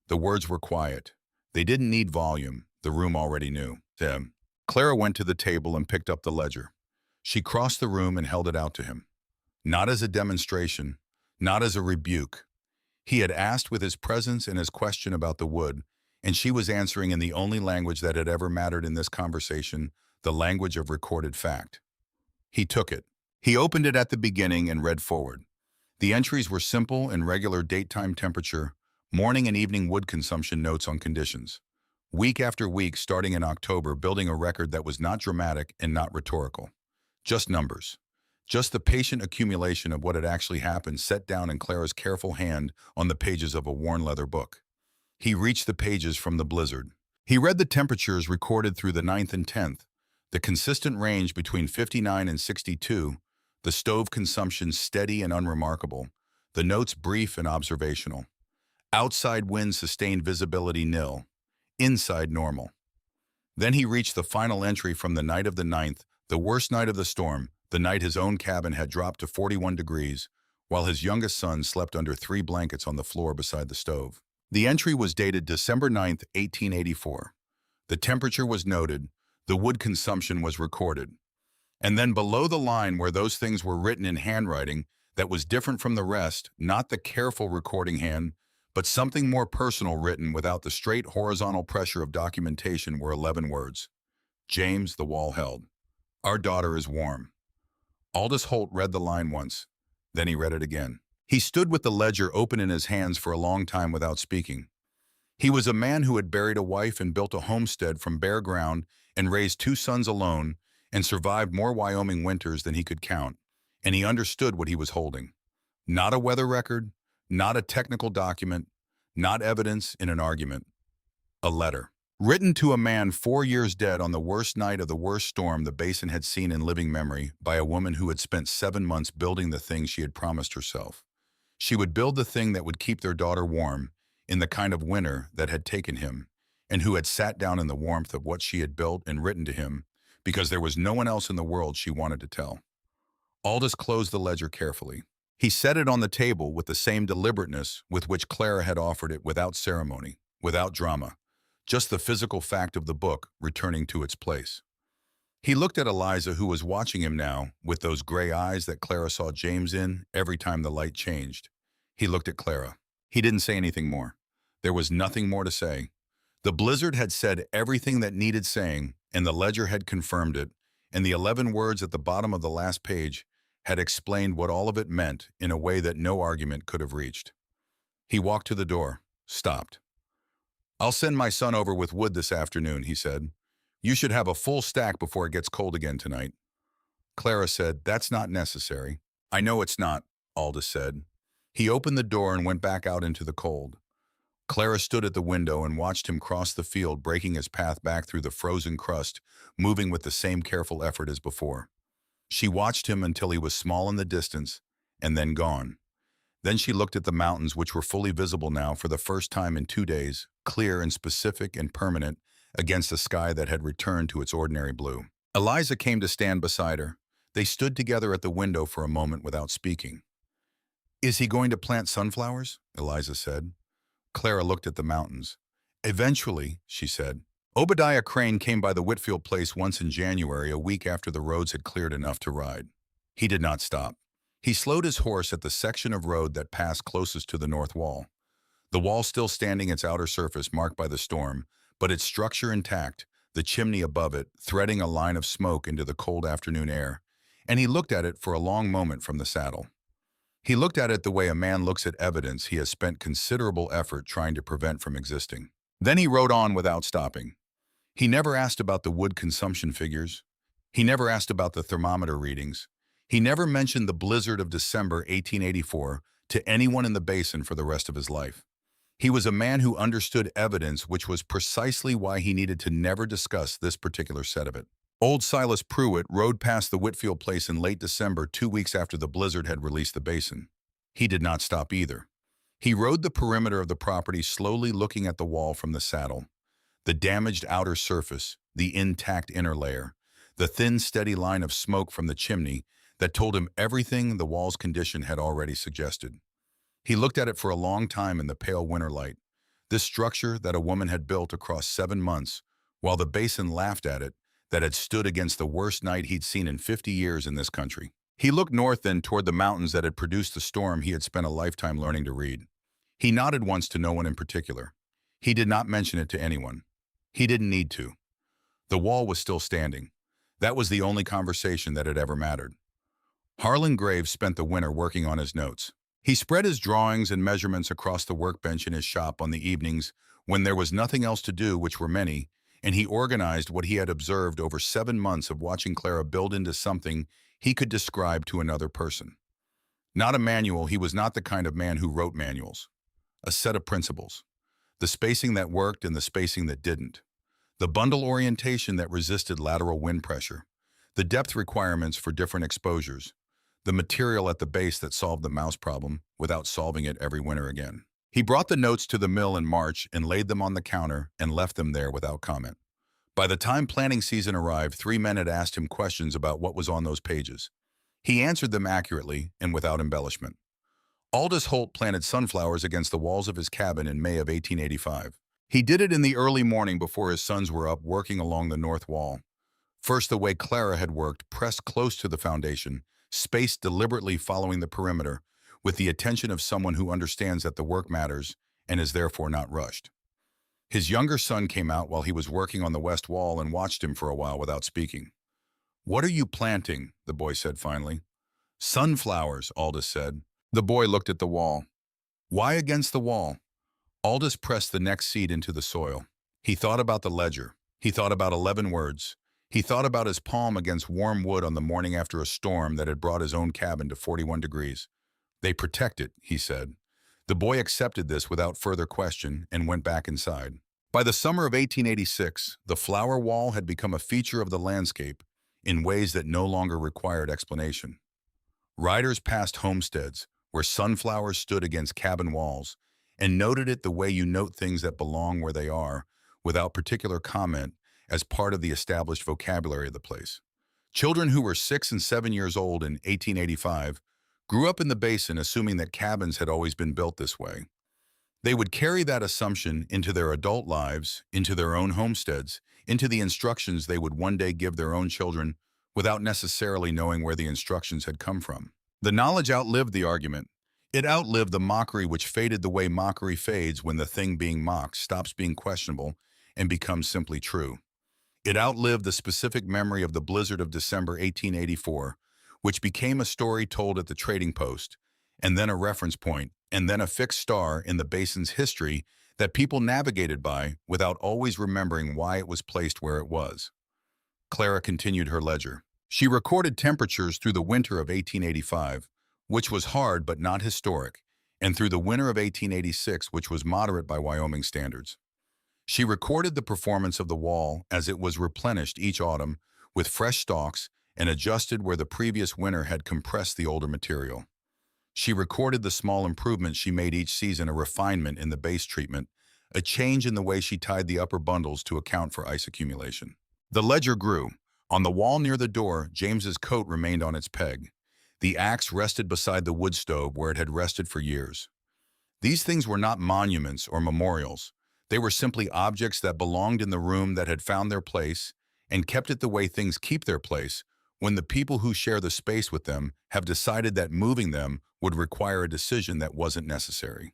The words were quiet. They didn't need volume. The room already knew. Clara went to the table and picked up the ledger. She crossed the room and held it out to him. Not as a demonstration, not as a rebuke. He had asked with his presence and his question about the wood, and she was answering in the only language that had ever mattered in this conversation, the language of recorded fact. He took it. He opened it at the beginning and read forward. The entries were simple and regular date-time temperature, morning and evening wood consumption notes on conditions. Week after week, starting in October, building a record that was not dramatic and not rhetorical. Just numbers. Just the patient accumulation of what had actually happened set down in Clara's careful hand on the pages of a worn leather book. He reached the pages from the blizzard. He read the temperatures recorded through the 9th and 10th, the consistent range between 59 and 62, the stove consumption steady and unremarkable, the notes brief and observational. Outside wind sustained visibility nil, inside normal. Then he reached the final entry from the night of the 9th, the worst night of the storm, the night his own cabin had dropped to 41 degrees, while his youngest son slept under 3 blankets on the floor beside the stove. The entry was dated December 9th, 1884. The temperature was noted, the wood consumption was recorded. And then below the line where those things were written in handwriting that was different from the rest, not the careful recording hand, but something more personal written without the straight horizontal pressure of documentation, were 11 words. "James," the wall held. "Our daughter is warm." Aldous Holt read the line once. Then he read it again. He stood with the ledger open in his hands for a long time without speaking. He was a man who had buried a wife and built a homestead from bare ground and raised 2 sons alone and survived more Wyoming winters than he could count, and he understood what he was holding. Not a weather record, not a technical document, not evidence in an argument. A letter. Written to a man 4 years dead on the worst night of the worst storm the basin had seen in living memory by a woman who had spent 7 months building the thing she had promised herself. She would build the thing that would keep their daughter warm in the kind of winter that had taken him, and who had sat down in the warmth of what she had built and written to him because there was no one else in the world she wanted to tell. Aldous closed the ledger carefully. He set it on the table with the same deliberateness with which Clara had offered it, without ceremony, without drama, just the physical fact of the book returning to its place. He looked at Eliza, who was watching him now, with those gray eyes that Clara saw James in every time the light changed. He looked at Clara. He didn't say anything more. There was nothing more to say. The blizzard had said everything that needed saying, and the ledger had confirmed it, and the 11 words at the bottom of the last page had explained what all of it meant in a way that no argument could have reached. He walked to the door, stopped. "I'll send my son over with wood this afternoon," he said. "You should have a full stack before it gets cold again tonight." Clara said, "That's not necessary." "I know it's not," Aldous said. He opened the door and went back out into the cold. Clara stood at the window and watched him cross the field, breaking his path back through the frozen crust, moving with the same careful effort as before. She watched him until he was small in the distance, and then gone. Then she looked at the mountains, which were fully visible now for the first time in 2 days, clear and specific and permanent, against a sky that had returned to its ordinary blue. Eliza came to stand beside her. They stood together at the window for a moment without speaking. "Is he going to plant sunflowers?" Eliza said. Clara looked at the mountains. "Eventually," she said. Obadiah Crane came by the Whitfield place once in January, a week after the roads had cleared enough to ride. He did not stop. He slowed his horse at the section of road that passed closest to the north wall. The wall still standing, its outer surface marked by the storm, but its structure intact, the chimney above it threading a line of smoke into the cold afternoon air, and he looked at it for a long moment from the saddle. He looked at it the way a man looks at evidence he has spent considerable effort trying to prevent from existing. Then he rode on without stopping. He never asked about the wood consumption figures. He never asked about the thermometer readings. He never mentioned the blizzard of December 1884 to anyone in the basin for the rest of his life. He was a man who understood evidence, which was precisely why he needed to never discuss this particular set of it. Old Silas Pruitt rode past the Whitfield place in late December, 2 weeks after the blizzard had released the basin. He did not stop either. He rode the perimeter of the property, slowly looking at the wall from the saddle. The damaged outer surface, the intact inner layer, the thin, steady line of smoke from the chimney that told him everything the wall's condition had already suggested. He looked at it for a long time in the pale winter light. This structure that a woman had built across 7 months, while the basin laughed at it, that had stood against the worst night he'd seen in 50 years in this country. He looked north then toward the mountains that had produced the storm he had spent a lifetime learning to read. He nodded once to no one in particular. He did not mention it to anyone. He didn't need to. The wall was still standing. That was the only conversation that had ever mattered. Harlan Graves spent the winter working on his notes. He spread his drawings and measurements across the workbench in his shop on the evenings when there was nothing else to do, which were many, and he organized what he had observed over 7 months of watching Clara build into something he could describe to another person. Not a manual, he was not the kind of man who wrote manuals. A set of principles. The spacing that worked and the spacing that didn't. The bundle orientation that resisted lateral wind pressure. The depth requirements for different exposures. The material at the base that solved the mouse problem without solving it every winter again. He brought the notes to the mill in March and laid them on the counter and left them there without comment. By the time planting season arrived, 3 men had asked him questions about what was on those pages. He answered them accurately and without embellishment. Aldous Holt planted sunflowers against the walls of his cabin in May of 1885. He did it in the early morning before his sons were up working along the north wall. First, the way Clara had worked, pressed close to the foundation, spaced deliberately following the perimeter, with the attention of someone who understands that the work matters and is therefore not rushed. His younger son came out while he was working on the west wall and watched him for a while without speaking. "What are you planting?" the boy said finally. "Sunflowers," Aldous said. The boy looked at the wall. "Why against the wall?" Aldous pressed the next seed into the soil. He thought about the ledger. He thought about 11 words. He thought about his palm against warm wood on the morning after a storm that had brought his own cabin to 41 degrees. "They protect it," he said. The boy accepted this without further question and went back inside. By the summer of 1886, the flower wall had become a feature of the landscape in ways that no longer required explanation. Riders passed homesteads where sunflowers stood against cabin walls and noted it the way you note things that belong where they are, without particular comment, as part of the established vocabulary of the place. Children who were 6 and 7 years old in 1885 grew up in the basin assuming that cabins had always been built this way. They would carry that assumption into their adult lives, into their own homesteads, into the instructions they would one day give their own children without necessarily knowing where the instructions had come from. The knowledge outlived the argument. It outlived the mockery, which faded the way mockery fades when the thing being mocked stops being questionable and become simply true. It outlived the specific memory of the blizzard of December 1884, which became a story told at the trading post, and then a reference point, and then a fixed star in the basin's history that people navigated by without always remembering why it was placed where it was. Clara continued her ledger. She recorded temperatures through the winter of 1885, which was hard but not historic, and through the winter of 1886, which was moderate by Wyoming standards. She recorded the performance of the wall as it was replenished each autumn with fresh stalks and adjusted where the previous winter had compressed the older material. She recorded the small improvements she made each season, a refinement in the base treatment, a change in the way she tied the upper bundles to account for ice accumulation. The ledger grew. On the wall near the door, James's coat remained on its peg. The axe rested beside the wood stove where it had rested for years. These things were not monuments or memorials. They were simply objects that belonged in the room that had found their place and kept it the way things keep their place when the people who share the space with them have decided that moving them would require a decision that wasn't necessary.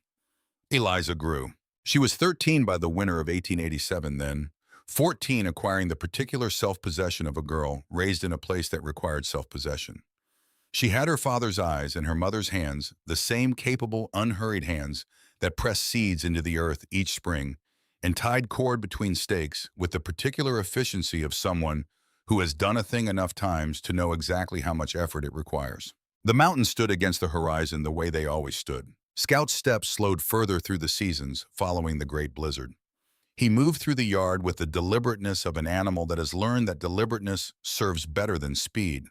Eliza grew. She was 13 by the winter of 1887 then, 14 acquiring the particular self-possession of a girl raised in a place that required self-possession. She had her father's eyes and her mother's hands, the same capable, unhurried hands that pressed seeds into the earth each spring and tied cord between stakes with the particular efficiency of someone who has done a thing enough times to know exactly how much effort it requires. The mountains stood against the horizon the way they always stood. Scout's steps slowed further through the seasons following the great blizzard. He moved through the yard with the deliberateness of an animal that has learned that deliberateness serves better than speed.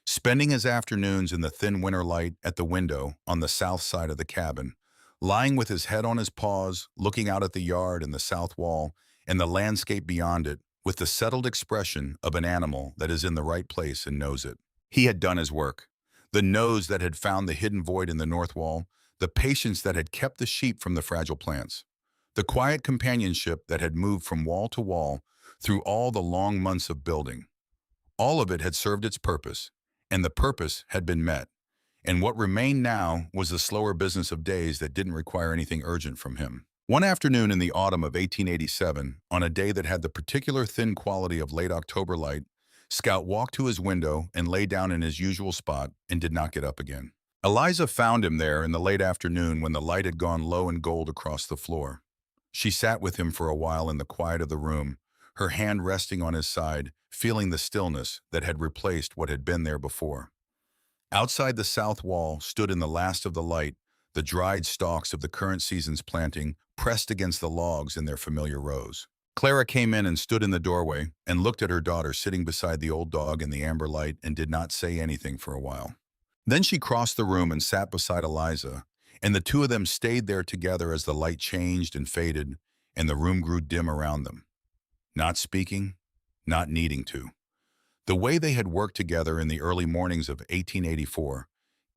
Spending his afternoons in the thin winter light at the window on the south side of the cabin, lying with his head on his paws, looking out at the yard and the south wall and the landscape beyond it with the settled expression of an animal that is in the right place and knows it. He had done his work. The nose that had found the hidden void in the north wall, the patience that had kept the sheep from the fragile plants, the quiet companionship that had moved from wall to wall through all the long months of building. All of it had served its purpose, and the purpose had been met. And what remained now was the slower business of days that didn't require anything urgent from him. One afternoon in the autumn of 1887, on a day that had the particular thin quality of late October light, Scout walked to his window and lay down in his usual spot and did not get up again. Eliza found him there in the late afternoon when the light had gone low and gold across the floor. She sat with him for a while in the quiet of the room, her hand resting on his side, feeling the stillness that had replaced what had been there before. Outside the south wall stood in the last of the light the dried stalks of the current season's planting pressed against the logs in their familiar rows. Clara came in and stood in the doorway and looked at her daughter sitting beside the old dog in the amber light and did not say anything for a while. Then she crossed the room and sat beside Eliza, and the two of them stayed there together as the light changed and faded and the room grew dim around them. Not speaking, not needing to. The way they had worked together in the early mornings of 1884,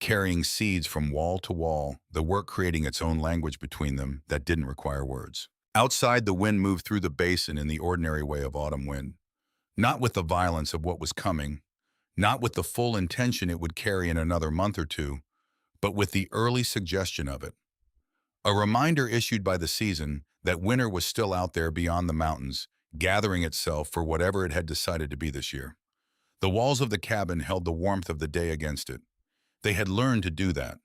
carrying seeds from wall to wall, the work creating its own language between them that didn't require words. Outside, the wind moved through the basin in the ordinary way of autumn wind, not with the violence of what was coming, not with the full intention it would carry in another month or two, but with the early suggestion of it. A reminder issued by the season that winter was still out there beyond the mountains, gathering itself for whatever it had decided to be this year. The walls of the cabin held the warmth of the day against it. They had learned to do that.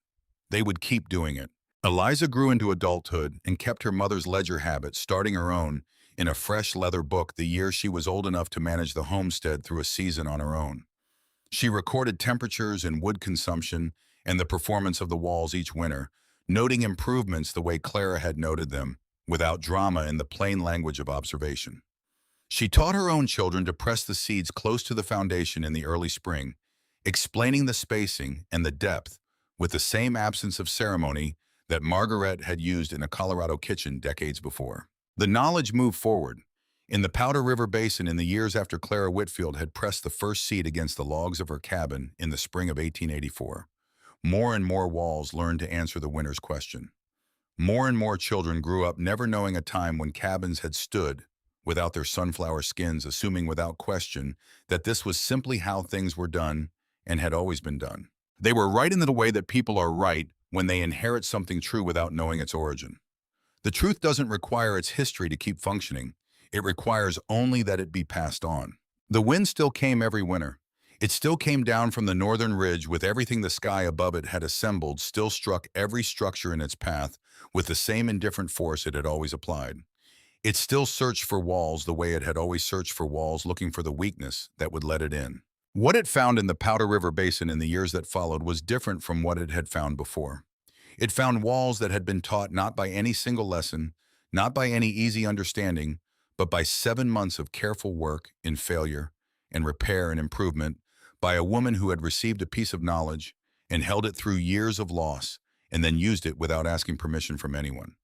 They would keep doing it. Eliza grew into adulthood and kept her mother's ledger habit, starting her own in a fresh leather book the year she was old enough to manage the homestead through a season on her own. She recorded temperatures and wood consumption and the performance of the walls each winter, noting improvements the way Clara had noted them, without drama in the plain language of observation. She taught her own children to press the seeds close to the foundation in the early spring, explaining the spacing and the depth with the same absence of ceremony that Margaret had used in a Colorado kitchen decades before. The knowledge moved forward. In the Powder River Basin in the years after Clara Whitfield had pressed the first seed against the logs of her cabin in the spring of 1884, more and more walls learned to answer the winter's question. More and more children grew up never knowing a time when cabins had stood without their sunflower skins, assuming without question that this was simply how things were done and had always been done. They were right in the way that people are right when they inherit something true without knowing its origin. The truth doesn't require its history to keep functioning. It requires only that it be passed on. The wind still came every winter. It still came down from the northern ridge with everything the sky above it had assembled, still struck every structure in its path with the same indifferent force it had always applied. It still searched for walls the way it had always searched for walls, looking for the weakness that would let it in. What it found in the Powder River Basin in the years that followed was different from what it had found before. It found walls that had been taught not by any single lesson, not by any easy understanding, but by 7 months of careful work in failure and repair and improvement, by a woman who had received a piece of knowledge and held it through years of loss and then used it without asking permission from anyone.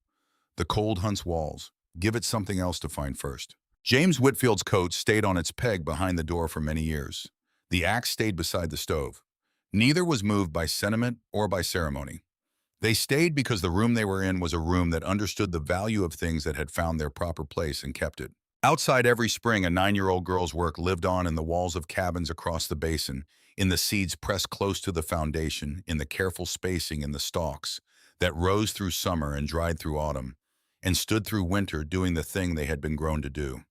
The cold hunts walls. Give it something else to find first. James Whitfield's coat stayed on its peg behind the door for many years. The axe stayed beside the stove. Neither was moved by sentiment or by ceremony. They stayed because the room they were in was a room that understood the value of things that had found their proper place and kept it. Outside every spring, a 9-year-old girl's work lived on in the walls of cabins across the basin, in the seeds pressed close to the foundation, in the careful spacing in the stalks that rose through summer and dried through autumn, and stood through winter doing the thing they had been grown to do.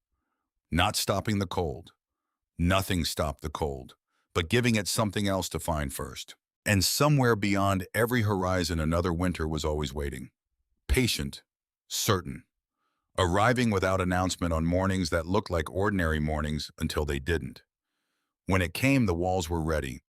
Not stopping the cold. Nothing stopped the cold, but giving it something else to find first. And somewhere beyond every horizon another winter was always waiting. Patient, certain, arriving without announcement on mornings that looked like ordinary mornings until they didn't. When it came, the walls were ready.